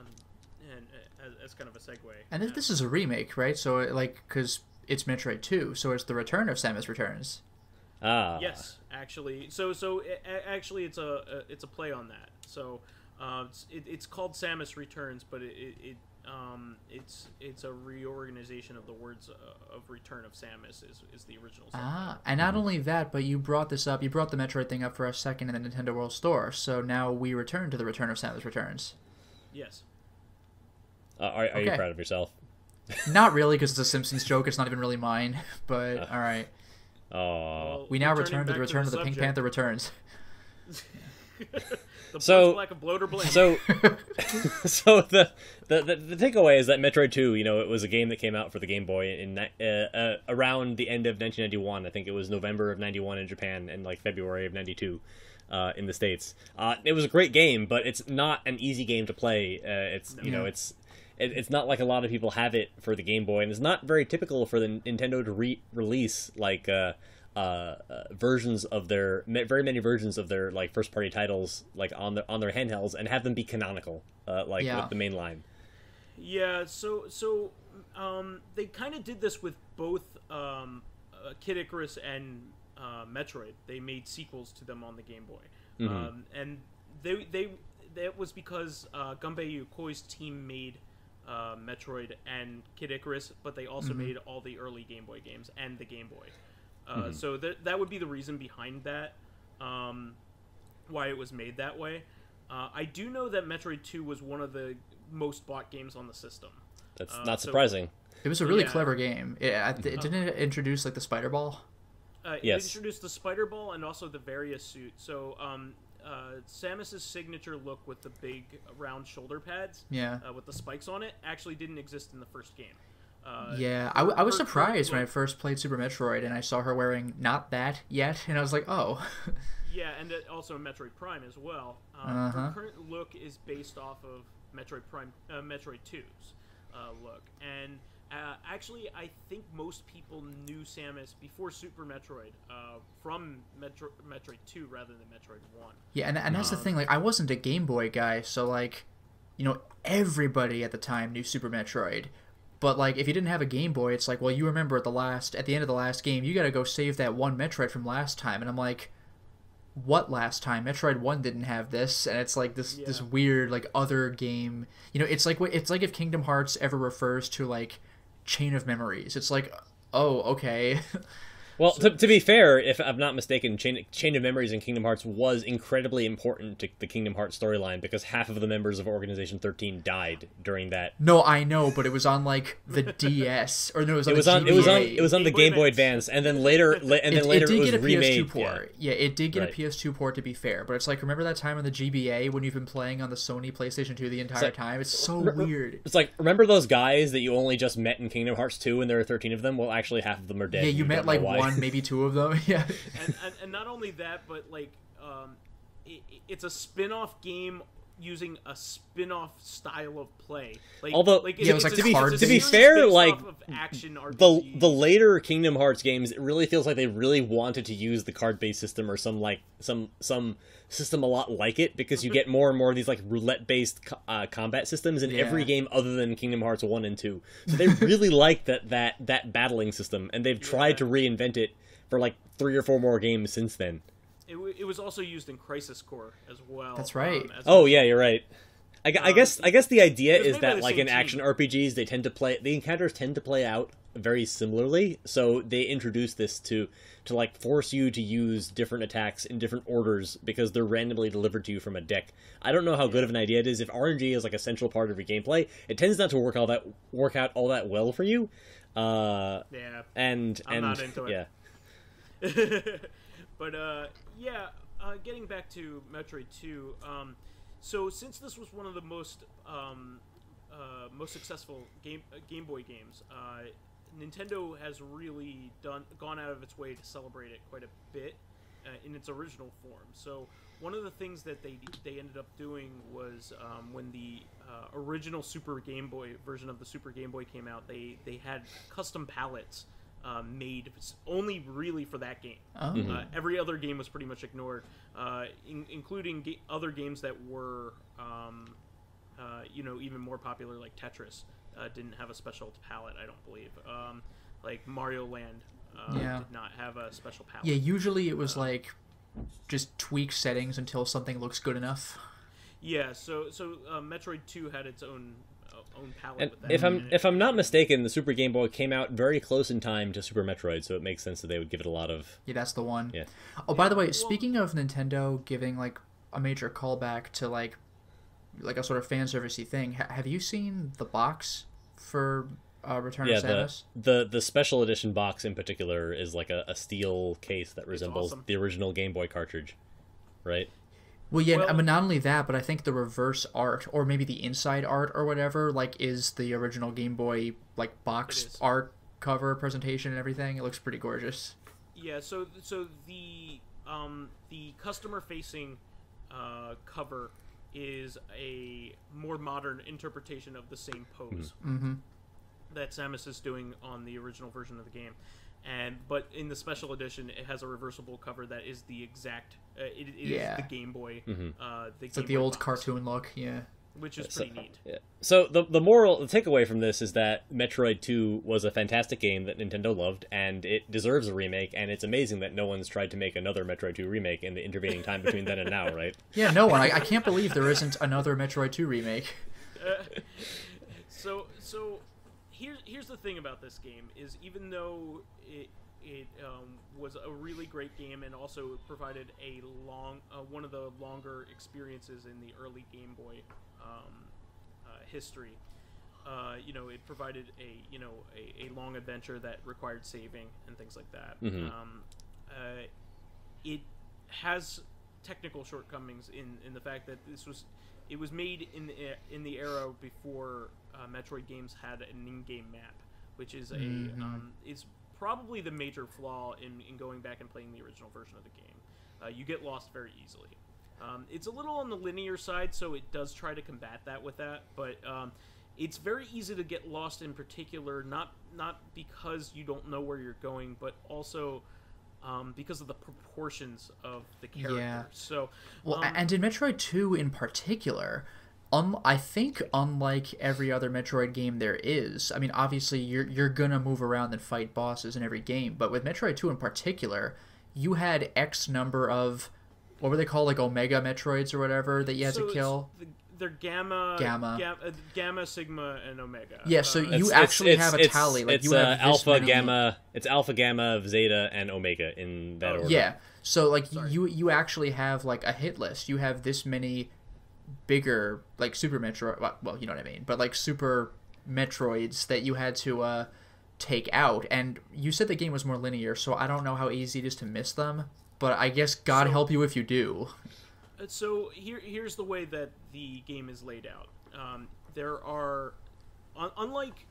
as kind of a segue. And this is a remake, right? So, like, because it's Metroid 2, so it's the return of Samus Returns. Ah. Yes, actually. Actually, it's a play on that. So, it's called Samus Returns, but it's a reorganization of the words of Return of Samus is the original. And not only that, but you brought the Metroid thing up for a second in the Nintendo World Store, so now we return to the Return of Samus Returns. Yes. Are you proud of yourself? Not really, because it's a Simpsons joke. It's not even really mine, but all right. Oh. Well, we now return to the Return of the Pink Panther Returns. The black of bloater blade. So the takeaway is that Metroid 2, it was a game that came out for the Game Boy in around the end of 1991. I think it was November of 91 in Japan and like February of 92 in the States. It was a great game, but it's not an easy game to play. It's not like a lot of people have it for the Game Boy, and it's not very typical for the Nintendo to release like versions of their very many versions of their like first party titles like on their handhelds and have them be canonical with the main line. Yeah, so they kind of did this with both Kid Icarus and Metroid. They made sequels to them on the Game Boy, and that was because Gunpei Yokoi's team made Metroid and Kid Icarus, but they also made all the early Game Boy games and the Game Boy. So that would be the reason behind that, why it was made that way. I do know that Metroid 2 was one of the most bought games on the system. That's not surprising. It was a really clever game. Didn't it introduce like the Spider Ball? Yes. It introduced the Spider Ball and also the Various suit. So Samus's signature look with the big round shoulder pads with the spikes on it actually didn't exist in the first game. I was surprised when I first played Super Metroid and I saw her wearing not that yet, and I was like, oh. Yeah, and also Metroid Prime as well. Her current look is based off of Metroid 2's look, and actually, I think most people knew Samus before Super Metroid from Metroid 2 rather than Metroid 1. Yeah, and that's the thing. Like, I wasn't a Game Boy guy, so like, everybody at the time knew Super Metroid. But like, if you didn't have a Game Boy, it's like, well, you remember at the end of the last game, you got to go save that one Metroid from last time, and I'm like, what last time? Metroid 1 didn't have this, and it's like this weird like other game. It's like if Kingdom Hearts ever refers to like Chain of Memories. It's like, oh, okay. Well, to be fair, if I'm not mistaken, Chain of Memories in Kingdom Hearts was incredibly important to the Kingdom Hearts storyline because half of the members of Organization 13 died during that. No, I know, but it was on like the DS, or no, it was on the Game Boy Advance, and then later it was remade. PS2 port. Yeah, it did get a PS2 port, to be fair, but it's like, remember that time on the GBA when you've been playing on the Sony PlayStation 2 the entire time? It's so weird. It's like, remember those guys that you only just met in Kingdom Hearts 2 and there are 13 of them? Well, actually half of them are dead. Yeah, you met like one, maybe two of them. Yeah, and not only that, but like it's a spin-off game using a spin-off style of play. Like, although, like it was like to be fair, like action the later Kingdom Hearts games, it really feels like they really wanted to use the card-based system or some system a lot like it, because you get more and more of these like roulette-based combat systems in every game other than Kingdom Hearts 1 and 2. So they really like that battling system, and they've tried to reinvent it for like 3 or 4 more games since then. It was also used in Crisis Core as well. That's right. Yeah, you're right. I guess the idea is that like in action RPGs, the encounters tend to play out very similarly. So they introduced this to like force you to use different attacks in different orders because they're randomly delivered to you from a deck. I don't know how good of an idea it is. If RNG is like a central part of your gameplay, it tends not to work out all that well for you. And I'm not into it. Yeah. But yeah, getting back to Metroid 2. So since this was one of the most successful Game Boy games, Nintendo has really gone out of its way to celebrate it quite a bit in its original form. So one of the things that they ended up doing was when the original Super Game Boy version of the Super Game Boy came out, they had custom palettes made only really for that game. Oh. Every other game was pretty much ignored, including other games that were even more popular, like Tetris. Didn't have a special palette, I don't believe. Like Mario Land did not have a special palette. Yeah, usually it was like just tweak settings until something looks good enough. Yeah, so Metroid 2 had its own palette. And with that if I'm not mistaken, the Super Game Boy came out very close in time to Super Metroid, so it makes sense that they would give it a lot of... Yeah, that's the one. Yeah. Oh, by the way, speaking of Nintendo giving like a major callback to like a sort of fan servicey thing, have you seen the box for Return of Samus? The special edition box in particular is like a steel case that resembles awesome. the original Game Boy cartridge, right? Well, yeah, I mean, not only that, but I think the reverse art, or maybe the inside art or whatever, like, is the original Game Boy, like, box art cover presentation and everything. It looks pretty gorgeous. Yeah, so the customer-facing cover is a more modern interpretation of the same pose that Samus is doing on the original version of the game. But in the special edition, it has a reversible cover that is the exact. It is the Game Boy. It's like the old cartoon look, which is pretty neat. Yeah. So the takeaway from this is that Metroid 2 was a fantastic game that Nintendo loved, and it deserves a remake. And it's amazing that no one's tried to make another Metroid 2 remake in the intervening time between then and now, right? Yeah, no one. I can't believe there isn't another Metroid 2 remake. So here's the thing about this game is even though it was a really great game and also provided a one of the longer experiences in the early Game Boy history. It provided a long adventure that required saving and things like that. It has technical shortcomings in the fact that it was made in the era before Metroid games had an in-game map, which is is probably the major flaw in going back and playing the original version of the game. You get lost very easily. It's a little on the linear side, so it does try to combat that with that, but it's very easy to get lost in particular, not because you don't know where you're going, but also because of the proportions of the characters. Yeah. So, and in Metroid 2 in particular, I think unlike every other Metroid game there is, I mean, obviously you're gonna move around and fight bosses in every game, but with Metroid 2 in particular, you had X number of, what were they called, like Omega Metroids or whatever that you had to kill? They're Gamma, Sigma, and Omega. Yeah, so you actually have a tally. Like, it's you have Alpha, many... Gamma. It's Alpha, Gamma, Zeta, and Omega in that order. Yeah, so like you actually have like a hit list. You have this many bigger like Super Metroid. Well, you know what I mean, but like Super Metroids that you had to take out. And you said the game was more linear, so I don't know how easy it is to miss them. But I guess God help you if you do. So here's the way that the game is laid out. There are, unlike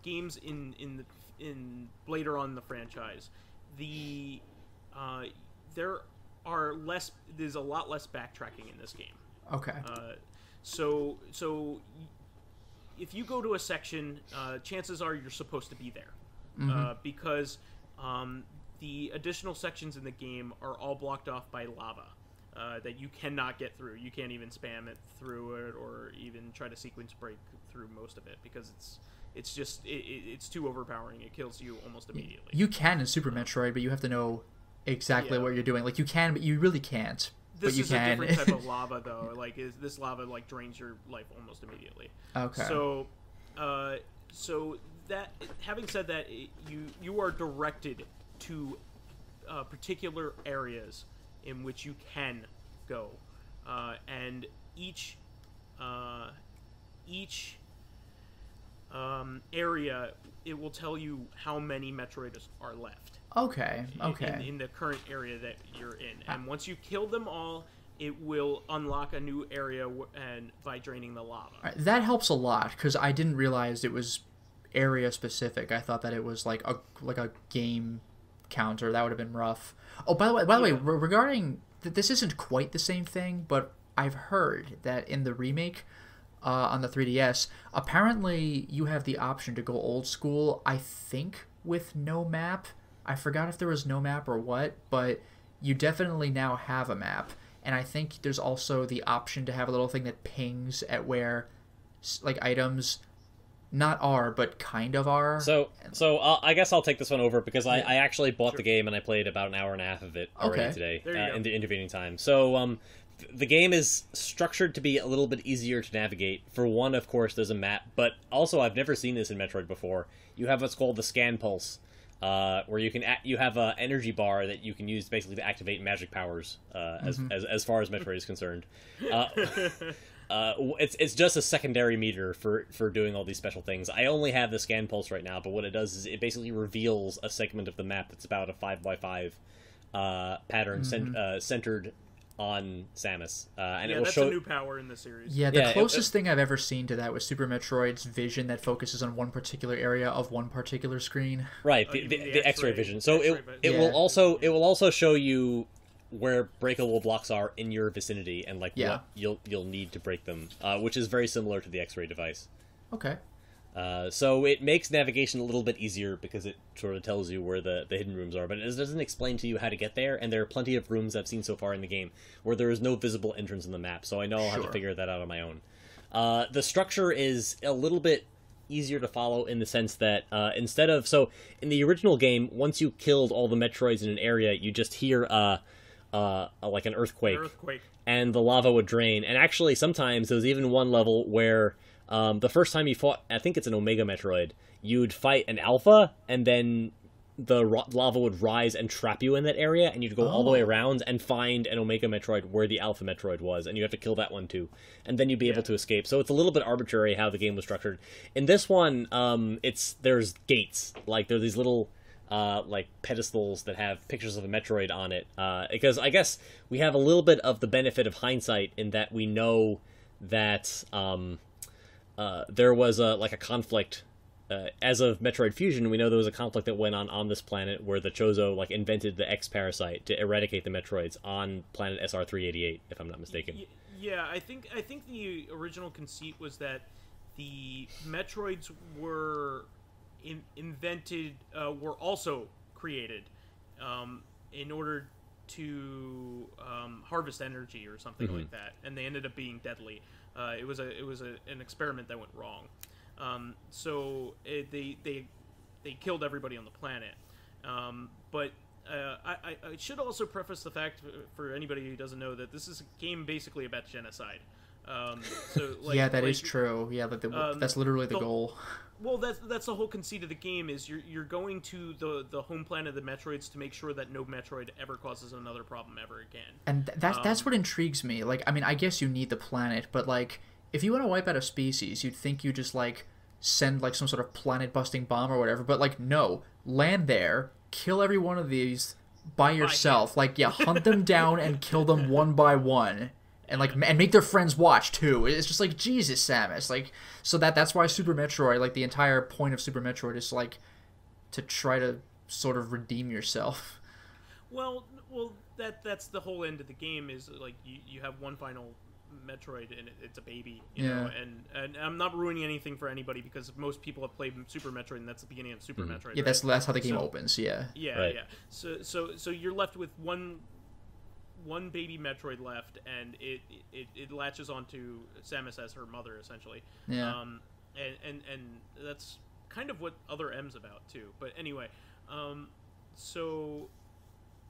games in later on in the franchise, there's a lot less backtracking in this game. Okay. So if you go to a section, chances are you're supposed to be there, because the additional sections in the game are all blocked off by lava that you cannot get through. You can't even spam it through it or even try to sequence break through most of it because it's too overpowering. It kills you almost immediately. You can in Super Metroid, but you have to know exactly what you're doing. Like, you can, but you really can't. This but you is can. a different type of lava, though. Like, this lava like drains your life almost immediately. Okay. So that having said that, you are directed to particular areas in which you can go, and each area it will tell you how many Metroids are left. Okay. In the current area that you're in, and once you kill them all, it will unlock a new area and by draining the lava. Right, that helps a lot because I didn't realize it was area specific. I thought that it was like a game counter. That would have been rough. Oh, by the way, regarding this isn't quite the same thing, but I've heard that in the remake on the 3DS, apparently you have the option to go old school. I think with no map. I forgot if there was no map or what, but you definitely now have a map. And I think there's also the option to have a little thing that pings at where, like, items not are, but kind of are. So I guess I'll take this one over because I actually bought the game and I played about an hour and a half of it already today in the intervening time. So the game is structured to be a little bit easier to navigate. For one, of course, there's a map, but also I've never seen this in Metroid before. You have what's called the scan pulse. Where you have an energy bar that you can use basically to activate magic powers, as far as Metroid is concerned. It's just a secondary meter for doing all these special things. I only have the scan pulse right now, but what it does is it basically reveals a segment of the map that's about a 5x5 pattern centered on Samus, and it will show a new power in the series. Yeah, the closest thing I've ever seen to that was Super Metroid's vision that focuses on one particular area of one particular screen. Right, the X-ray vision. So it will also show you where breakable blocks are in your vicinity and like what you'll need to break them, which is very similar to the X-ray device. Okay. So it makes navigation a little bit easier because it sort of tells you where the hidden rooms are, but it doesn't explain to you how to get there, and there are plenty of rooms I've seen so far in the game where there is no visible entrance in the map, so I know I'll have to figure that out on my own. The structure is a little bit easier to follow in the sense that in the original game, once you killed all the Metroids in an area, you just hear like an earthquake, and the lava would drain, and actually sometimes there was even one level where the first time you fought, I think it's an Omega Metroid, you'd fight an Alpha, and then the lava would rise and trap you in that area, and you'd go all the way around and find an Omega Metroid where the Alpha Metroid was, and you have to kill that one too, and then you'd be able to escape. So it's a little bit arbitrary how the game was structured. In this one, there's gates, like there's these little like pedestals that have pictures of a Metroid on it, because I guess we have a little bit of the benefit of hindsight in that we know that there was a conflict. As of Metroid Fusion, we know there was a conflict that went on this planet where the Chozo invented the X parasite to eradicate the Metroids on planet SR388, if I'm not mistaken. Yeah, I think the original conceit was that the Metroids were invented, were also created in order to harvest energy or something like that, and they ended up being deadly. It was an experiment that went wrong. So they killed everybody on the planet. But I should also preface the fact for anybody who doesn't know that this is a game basically about genocide. Yeah, that is true. Yeah, that's literally the goal. Well, that's the whole conceit of the game is you're going to the home planet of the Metroids to make sure that no Metroid ever causes another problem ever again. And that's what intrigues me. Like, I mean, I guess you need the planet, but if you want to wipe out a species, you'd think you just send some sort of planet-busting bomb or whatever. But no, land there, kill every one of these by yourself. Hunt them down and kill them one by one. And and make their friends watch too. It's just Jesus, Samus. So that's why Super Metroid, the entire point of Super Metroid is to try to sort of redeem yourself. Well, that's the whole end of the game is you have one final Metroid and it's a baby, you know. And I'm not ruining anything for anybody because most people have played Super Metroid and that's the beginning of Super Metroid. Yeah, right? that's how the game opens. Yeah. Yeah, right. Yeah. So you're left with one baby Metroid left, and it latches onto Samus as her mother essentially. Yeah. And that's kind of what Other M's about too. But anyway,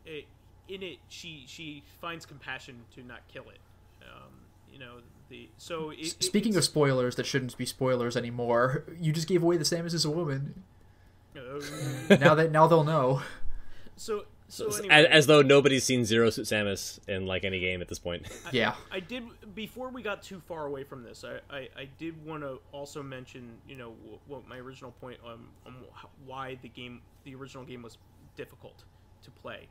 in it she finds compassion to not kill it. Speaking of spoilers that shouldn't be spoilers anymore, you just gave away the Samus as a woman. Now they'll know. So So as, anyway, as though nobody's seen Zero Suit Samus in like any game at this point. Yeah. I did, before we got too far away from this, I did want to also mention, what my original point on why the original game was difficult to play,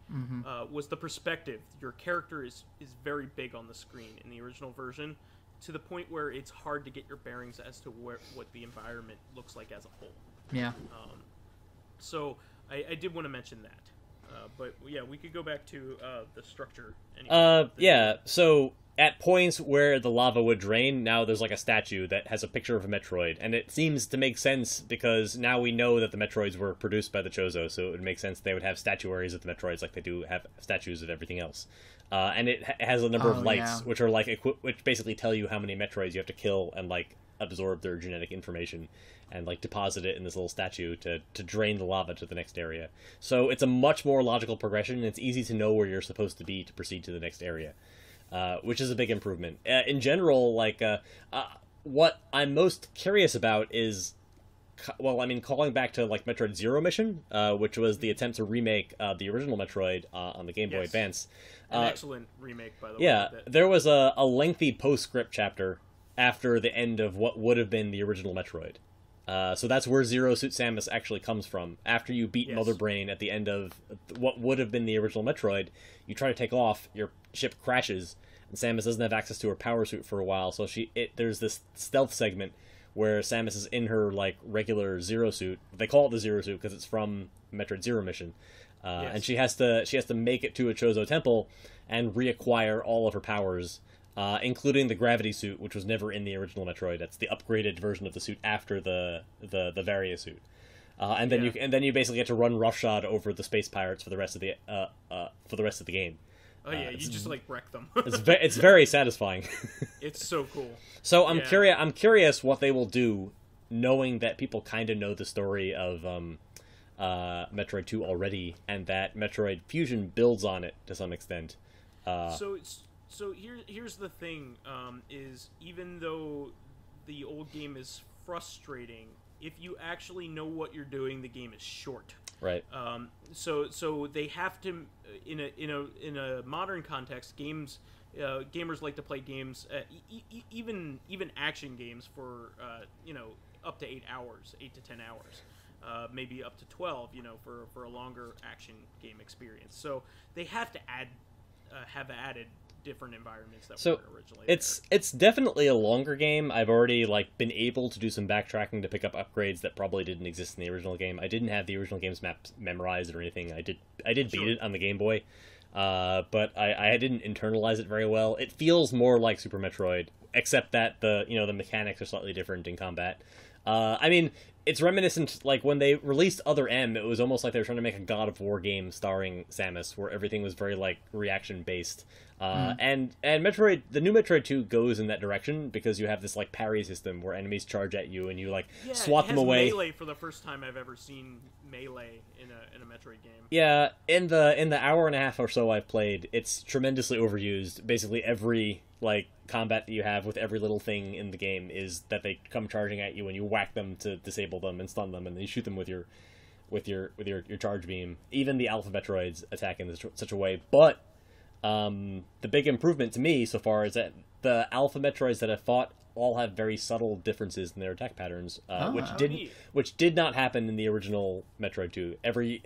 was the perspective. Your character is very big on the screen in the original version, to the point where it's hard to get your bearings as to what the environment looks like as a whole. Yeah. So I did want to mention that. But yeah, we could go back to the structure. Anyway. Yeah. So at points where the lava would drain, now there's like a statue that has a picture of a Metroid, and it seems to make sense because now we know that the Metroids were produced by the Chozo, so it would make sense they would have statuaries of the Metroids like they do have statues of everything else. And it has a number of lights, which are like which basically tell you how many Metroids you have to kill and like absorb their genetic information and like deposit it in this little statue to drain the lava to the next area. So it's a much more logical progression, and it's easy to know where you're supposed to be to proceed to the next area, which is a big improvement. In general, like what I'm most curious about is, well, I mean, calling back to like Metroid Zero Mission, which was the attempt to remake the original Metroid on the Game Boy Advance. An excellent remake, by the way. Yeah, there was a lengthy postscript chapter after the end of what would have been the original Metroid. So that's where Zero Suit Samus actually comes from. After you beat Mother Brain at the end of what would have been the original Metroid, you try to take off, your ship crashes, and Samus doesn't have access to her power suit for a while, so there's this stealth segment where Samus is in her like regular Zero Suit. They call it the Zero Suit because it's from Metroid Zero Mission. And she has to make it to a Chozo temple and reacquire all of her powers, including the gravity suit, which was never in the original Metroid. That's the upgraded version of the suit after the Varia suit. And then you basically get to run roughshod over the space pirates for the rest of the game. Oh yeah, you just like wreck them. It's very satisfying. It's so cool. So I'm curious what they will do, knowing that people kind of know the story of Metroid 2 already, and that Metroid Fusion builds on it to some extent. So here's the thing, is even though the old game is frustrating, if you actually know what you're doing, the game is short. Right. So they have to, in a modern context, gamers like to play games, even action games for up to 8 hours, 8 to 10 hours. Maybe up to 12, for a longer action game experience. So they have to have added different environments that weren't originally it's definitely a longer game. I've already been able to do some backtracking to pick up upgrades that probably didn't exist in the original game. I didn't have the original game's maps memorized or anything. I did beat it on the Game Boy, but I didn't internalize it very well. It feels more like Super Metroid, except that the mechanics are slightly different in combat. I mean, it's reminiscent, when they released Other M, it was almost like they were trying to make a God of War game starring Samus, where everything was very, reaction-based. And Metroid, the new Metroid 2 goes in that direction, because you have this, parry system where enemies charge at you, and you, swat them away. Melee for the first time I've ever seen melee in a Metroid game. Yeah, in the hour and a half or so I've played, it's tremendously overused. Basically every, combat that you have with every little thing in the game is that they come charging at you and you whack them to disable them and stun them, and then you shoot them with your charge beam. Even the Alpha Metroids attack in such a way. But the big improvement to me so far is that the Alpha Metroids that I've fought all have very subtle differences in their attack patterns, which did not happen in the original Metroid 2. Every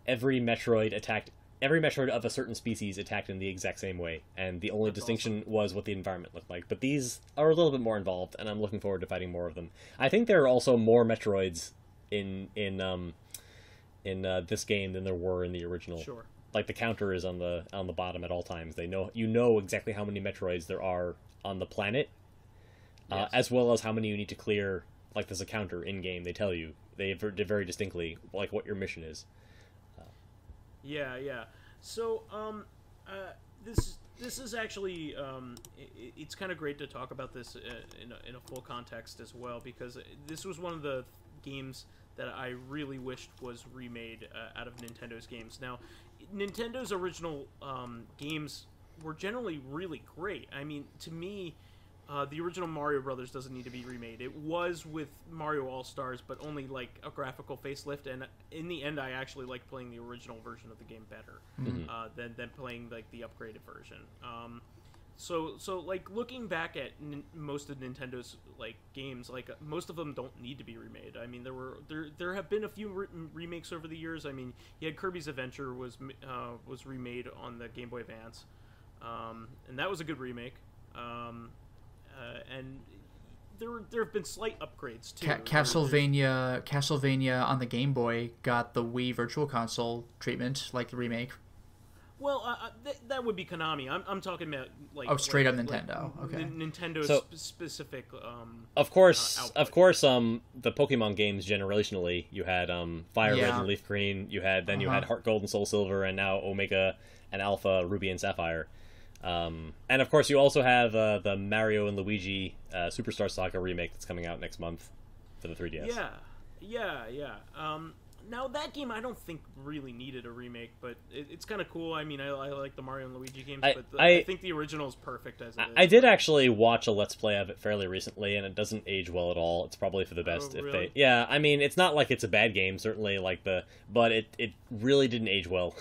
Metroid attacked. Every Metroid of a certain species attacked in the exact same way, and the only distinction was what the environment looked like. But these are a little bit more involved, and I'm looking forward to fighting more of them. I think there are also more Metroids in this game than there were in the original. Sure. The counter is on the bottom at all times. You know exactly how many Metroids there are on the planet, yes. As well as how many you need to clear. There's a counter in game. They tell you very distinctly what your mission is. Yeah. So, this is actually, it's kind of great to talk about this in a full context as well, because this was one of the games that I really wished was remade out of Nintendo's games. Now, Nintendo's original games were generally really great. I mean, to me, the original Mario Brothers doesn't need to be remade. It was with Mario All-Stars, but only like a graphical facelift. And in the end, I actually like playing the original version of the game better than playing like the upgraded version. So like looking back at most of Nintendo's like games, like most of them don't need to be remade. I mean, there have been a few remakes over the years. I mean, you had Kirby's Adventure was remade on the Game Boy Advance, and that was a good remake. And there have been slight upgrades too. Castlevania on the Game Boy got the Wii Virtual Console treatment, like the remake. Well, that would be Konami. I'm talking about like straight up Nintendo. Okay, Nintendo specific. Of course, the Pokemon games generationally, you had Fire Red and Leaf Green. You had Heart Gold and Soul Silver, and now Omega and Alpha Ruby and Sapphire. And of course, you also have the Mario and Luigi Superstar Saga remake that's coming out next month for the 3DS. Yeah. Now that game I don't think really needed a remake, but it's kind of cool. I mean, I like the Mario and Luigi games, but I think the original is perfect as it is. I did actually watch a Let's Play of it fairly recently, and it doesn't age well at all. It's probably for the best if really? they. Yeah, I mean, it's not like it's a bad game, certainly, but it really didn't age well.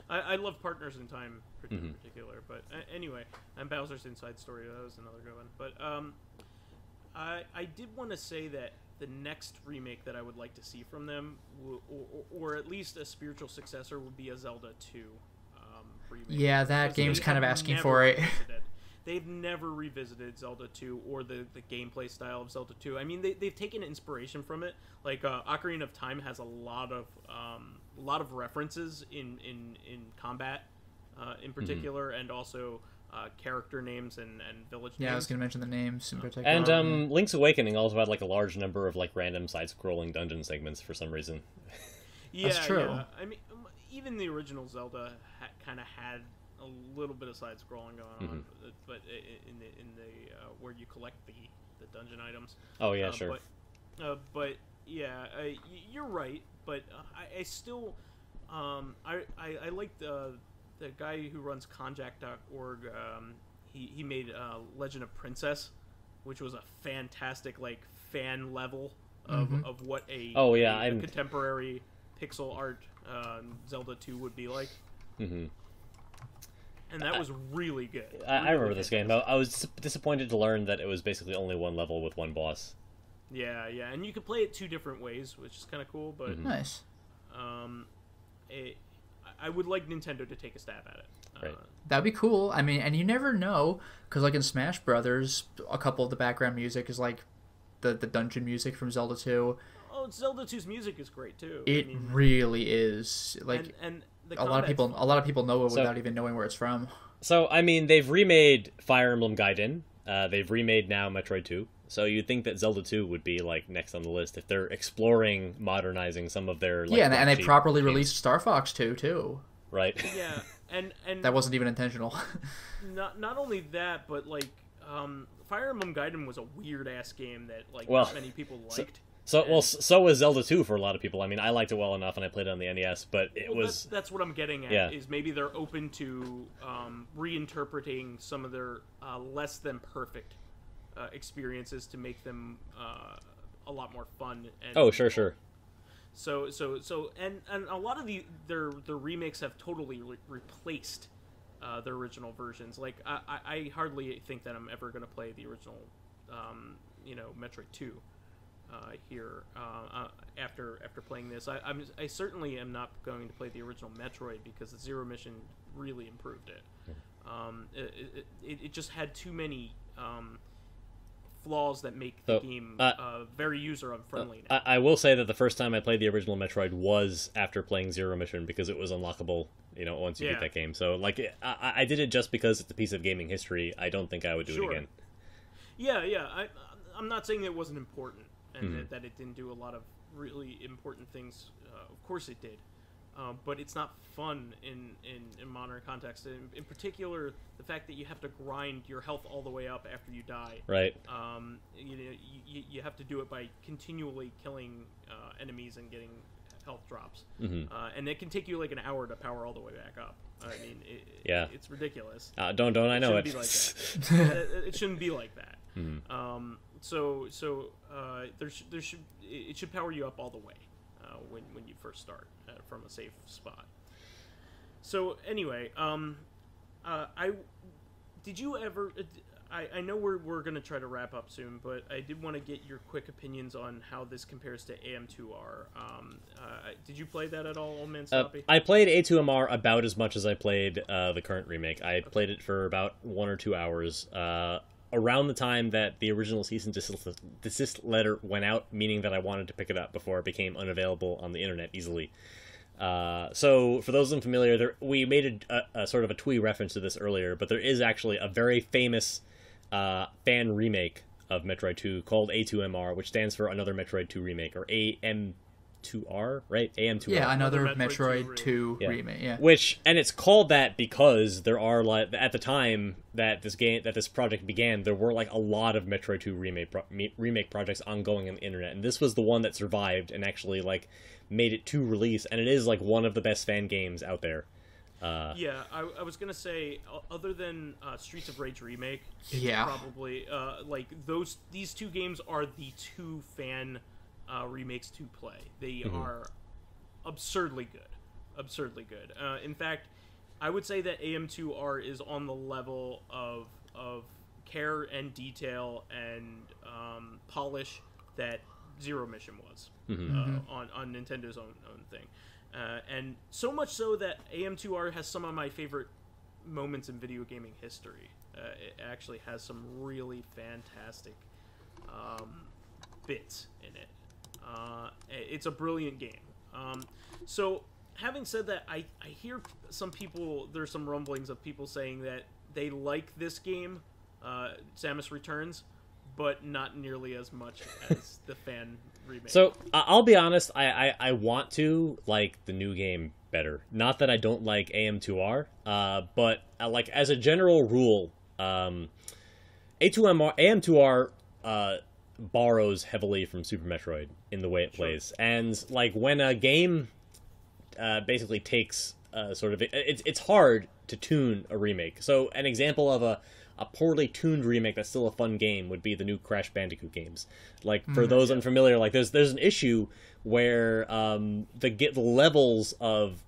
I love Partners in Time in particular, but anyway, and Bowser's Inside Story, that was another good one. But I did want to say that the next remake that I would like to see from them, or at least a spiritual successor, would be a Zelda 2 remake. Yeah, that game's kind of asking for it. They've never revisited Zelda 2 or the gameplay style of Zelda 2. I mean, they've taken inspiration from it. Like Ocarina of Time has a lot of references in combat, in particular, and also character names and village names. Yeah, I was going to mention the names in particular. And Link's Awakening also had like a large number of like random side-scrolling dungeon segments for some reason. Yeah, that's true. Yeah. I mean, even the original Zelda kind of had a little bit of side-scrolling going on, but in the where you collect the dungeon items. Oh yeah, sure. But yeah, you're right. But I still I like the guy who runs Conjac.org. He made Legend of Princess, which was a fantastic like fan level of what a contemporary pixel art Zelda 2 would be like. And that was really good. I remember this game. I was disappointed to learn that it was basically only one level with one boss. Yeah, and you could play it two different ways, which is kind of cool. But nice. I would like Nintendo to take a stab at it. Right. That'd be cool. I mean, and you never know, because like in Smash Brothers, a couple of the background music is like the dungeon music from Zelda 2. Oh, Zelda 2's music is great too. It really is. Like, and a lot of people know it without even knowing where it's from. So I mean, they've remade Fire Emblem Gaiden. They've remade now Metroid 2. So you'd think that Zelda 2 would be like next on the list if they're exploring modernizing some of their like, and they properly released Star Fox 2 too. Right. Yeah, and that wasn't even intentional. not only that, but like Fire Emblem Gaiden was a weird ass game that like not many people liked. So was Zelda 2 for a lot of people. I mean, I liked it well enough, and I played it on the NES, but that's what I'm getting at. Yeah. Is maybe they're open to reinterpreting some of their less than perfect experiences to make them a lot more fun. And, sure. So and a lot of their remakes have totally replaced their original versions. Like I hardly think that I'm ever going to play the original, Metroid 2 here after playing this. I certainly am not going to play the original Metroid because the Zero Mission really improved it. It just had too many flaws that make the game very user-unfriendly now. I will say that the first time I played the original Metroid was after playing Zero Mission because it was unlockable, once you beat that game. So, like, I did it just because it's a piece of gaming history. I don't think I would do it again. Yeah. I'm not saying it wasn't important and that it didn't do a lot of really important things. Of course it did. But it's not fun in modern context. In particular, the fact that you have to grind your health all the way up after you die. Right. You have to do it by continually killing enemies and getting health drops, Mm-hmm. And it can take you like an hour to power all the way back up. I mean, it's ridiculous. Don't I know it? Shouldn't be like that. It shouldn't be like that. Mm-hmm. It should power you up all the way when you first start from a safe spot. So anyway, did you ever? I know we're gonna try to wrap up soon, but I did want to get your quick opinions on how this compares to AM2R. Did you play that at all, OldManStompy? I played A2MR about as much as I played the current remake. I played it for about 1 or 2 hours. Around the time that the original cease and desist letter went out, meaning that I wanted to pick it up before it became unavailable on the internet easily. So, for those unfamiliar, we made a sort of a twee reference to this earlier, but there is actually a very famous fan remake of Metroid 2 called A2MR, which stands for Another Metroid 2 Remake, or AM2R, right? AM2R. Yeah, Another Metroid 2 remake. Yeah. And it's called that because there are, like, at the time that this project began, there were like a lot of Metroid 2 remake projects ongoing on the internet, and this was the one that survived and actually like made it to release, and it is like one of the best fan games out there. I was gonna say, other than Streets of Rage remake, probably like these two games are the two fan remakes to play. They are absurdly good. In fact, I would say that AM2R is on the level of care and detail and polish that Zero Mission was on Nintendo's own thing. And so much so that AM2R has some of my favorite moments in video gaming history. It actually has some really fantastic bits in it. It's a brilliant game. So, having said that, I hear there's some rumblings of people saying that they like this game, Samus Returns, but not nearly as much as the fan remake. So, I'll be honest, I want to like the new game better. Not that I don't like AM2R, but like as a general rule, AM2R borrows heavily from Super Metroid in the way it plays. And like when a game basically takes sort of... It's hard to tune a remake. So an example of a poorly tuned remake that's still a fun game would be the new Crash Bandicoot games. Like, for those unfamiliar, like there's an issue where the levels of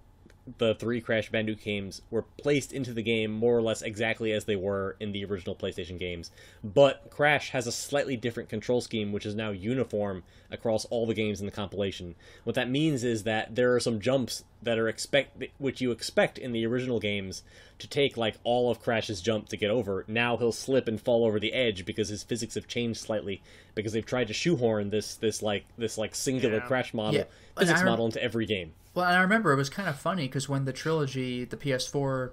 the 3 Crash Bandicoot games were placed into the game more or less exactly as they were in the original PlayStation games. But Crash has a slightly different control scheme, which is now uniform across all the games in the compilation. What that means is that there are some jumps that are which you expect in the original games to take like all of Crash's jump to get over. Now he'll slip and fall over the edge because his physics have changed slightly, because they've tried to shoehorn this singular Crash model, physics model into every game. Well, and I remember it was kind of funny because when the PS4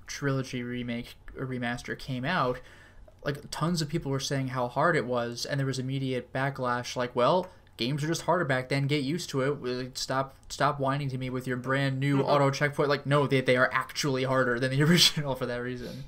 trilogy remake or remaster came out, like tons of people were saying how hard it was, and there was immediate backlash like, well, games are just harder back then, get used to it. Stop whining to me with your brand new auto checkpoint. Like, no, they are actually harder than the original for that reason.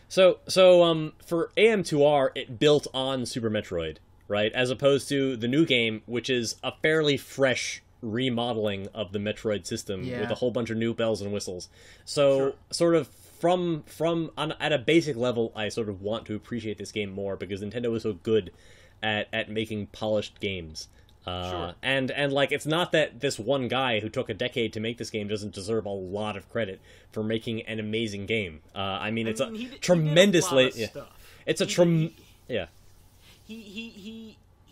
So for AM2R, it built on Super Metroid, right? As opposed to the new game, which is a fairly fresh remodeling of the Metroid system with a whole bunch of new bells and whistles. So sort of at a basic level, I sort of want to appreciate this game more because Nintendo is so good at making polished games. And like, it's not that this one guy who took a decade to make this game doesn't deserve a lot of credit for making an amazing game. It's a tremendously...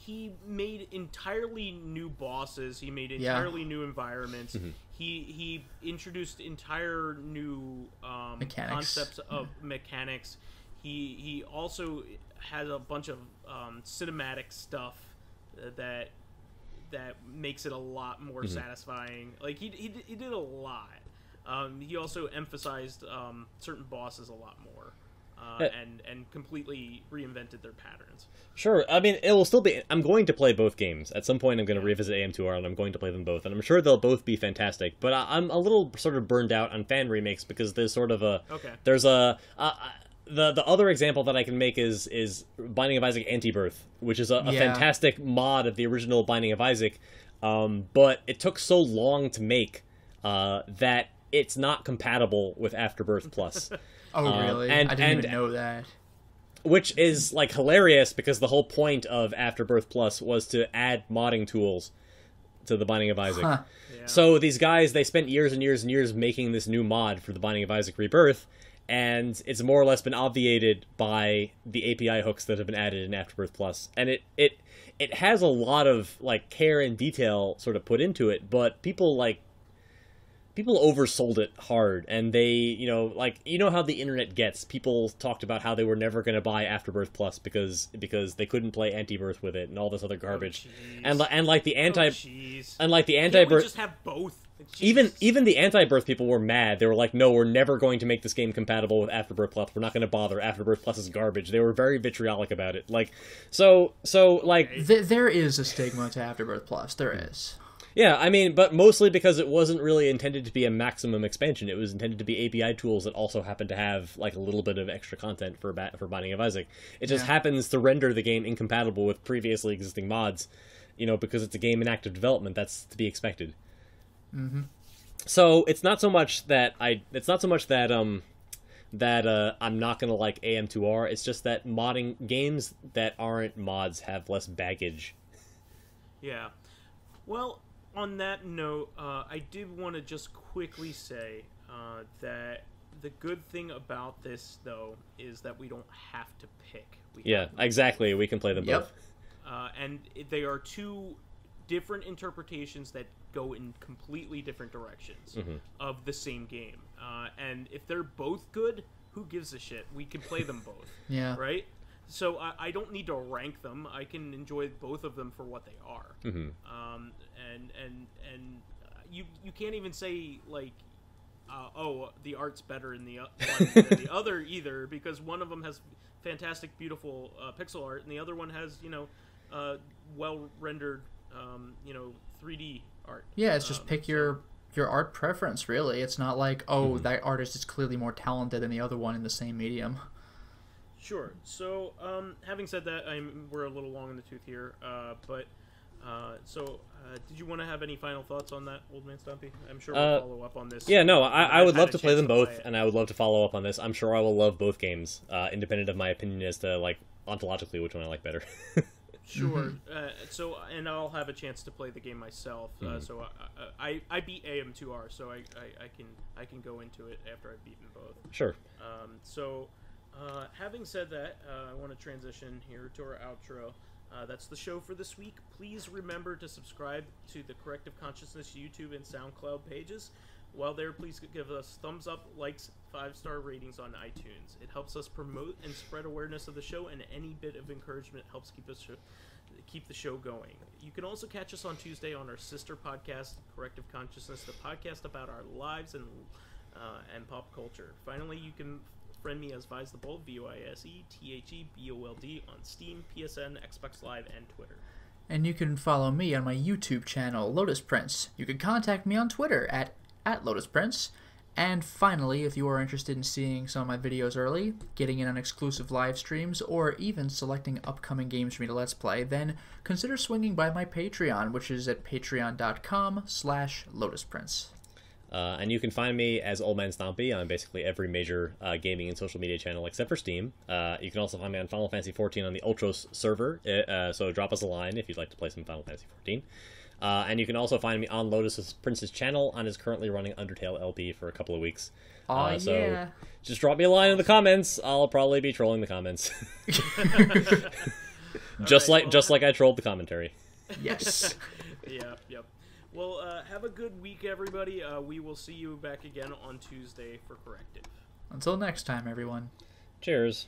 He made entirely new bosses. He made entirely new environments. He introduced entire new concepts of mechanics. He also has a bunch of cinematic stuff that makes it a lot more satisfying. Like he did a lot. He also emphasized certain bosses a lot more. And completely reinvented their patterns. Sure. I mean, it will still be... I'm going to play both games. At some point, I'm going to revisit AM2R, and I'm going to play them both. And I'm sure they'll both be fantastic. But I'm a little sort of burned out on fan remakes because there's sort of a... Okay. There's a... The other example that I can make is Binding of Isaac Anti-Birth, which is a fantastic mod of the original Binding of Isaac, but it took so long to make that it's not compatible with Afterbirth Plus. Oh, really? I didn't even know that. Which is, like, hilarious, because the whole point of Afterbirth Plus was to add modding tools to The Binding of Isaac. Huh. Yeah. So these guys, they spent years and years and years making this new mod for The Binding of Isaac Rebirth, and it's more or less been obviated by the API hooks that have been added in Afterbirth Plus. And it has a lot of, like, care and detail sort of put into it, but people oversold it hard, and they, you know how the internet gets. People talked about how they were never going to buy Afterbirth Plus because they couldn't play Antibirth with it and all this other garbage. And like the Can't Antibirth, we just have both? Jesus. even the Antibirth people were mad. They were like, "No, we're never going to make this game compatible with Afterbirth Plus. We're not going to bother. Afterbirth Plus is garbage." They were very vitriolic about it. Like, so like There is a stigma to Afterbirth Plus. There is. Yeah, I mean, but mostly because it wasn't really intended to be a maximum expansion. It was intended to be API tools that also happen to have, like, a little bit of extra content for Binding of Isaac. It just happens to render the game incompatible with previously existing mods, you know, because it's a game in active development. That's to be expected. Mm-hmm. So it's not so much that I'm not gonna like AM2R. It's just that modding games that aren't mods have less baggage. Yeah. Well, on that note, I did want to just quickly say that the good thing about this, though, is that we don't have to pick. Exactly. We can play them both. And they are two different interpretations that go in completely different directions of the same game. And if they're both good, who gives a shit? We can play them both. Yeah. Right? So I don't need to rank them. I can enjoy both of them for what they are. Mm-hmm. And you can't even say, like, oh, the art's better in the one than the other either, because one of them has fantastic, beautiful pixel art, and the other one has, well rendered, 3D art. Yeah, it's just pick your art preference. Really, it's not like, oh, that artist is clearly more talented than the other one in the same medium. Sure. So, having said that, we're a little long in the tooth here, but did you want to have any final thoughts on that, OldManStompy? I'm sure we'll follow up on this. Yeah, no, I would love to play them both, and I would love to follow up on this. I'm sure I will love both games, independent of my opinion as to, like, ontologically which one I like better. Sure. And I'll have a chance to play the game myself. So I beat AM2R, so I can go into it after I've beaten both. Sure. Having said that, I want to transition here to our outro. That's the show for this week. Please remember to subscribe to the Corrective Consciousness YouTube and SoundCloud pages. While there, please give us thumbs up, likes, 5-star ratings on iTunes. It helps us promote and spread awareness of the show, and any bit of encouragement helps keep the show going. You can also catch us on Tuesday on our sister podcast, Corrective Consciousness, the podcast about our lives and pop culture. Finally, you can friend me as VyseTheBold, VyseTheBold on Steam, PSN, Xbox Live, and Twitter. And you can follow me on my YouTube channel, Lotus Prince. You can contact me on Twitter at Lotus Prince. And finally, if you are interested in seeing some of my videos early, getting in on exclusive live streams, or even selecting upcoming games for me to Let's Play, then consider swinging by my Patreon, which is at patreon.com/LotusPrince. And you can find me as OldManStompy on basically every major gaming and social media channel except for Steam. You can also find me on Final Fantasy XIV on the Ultros server, so drop us a line if you'd like to play some Final Fantasy XIV. And you can also find me on Lotus Prince's channel and is currently running Undertale LP for a couple of weeks. So just drop me a line in the comments. I'll probably be trolling the comments. just like I trolled the commentary. Yes. Yep. Well, have a good week, everybody. We will see you back again on Tuesday for Corrective. Until next time, everyone. Cheers.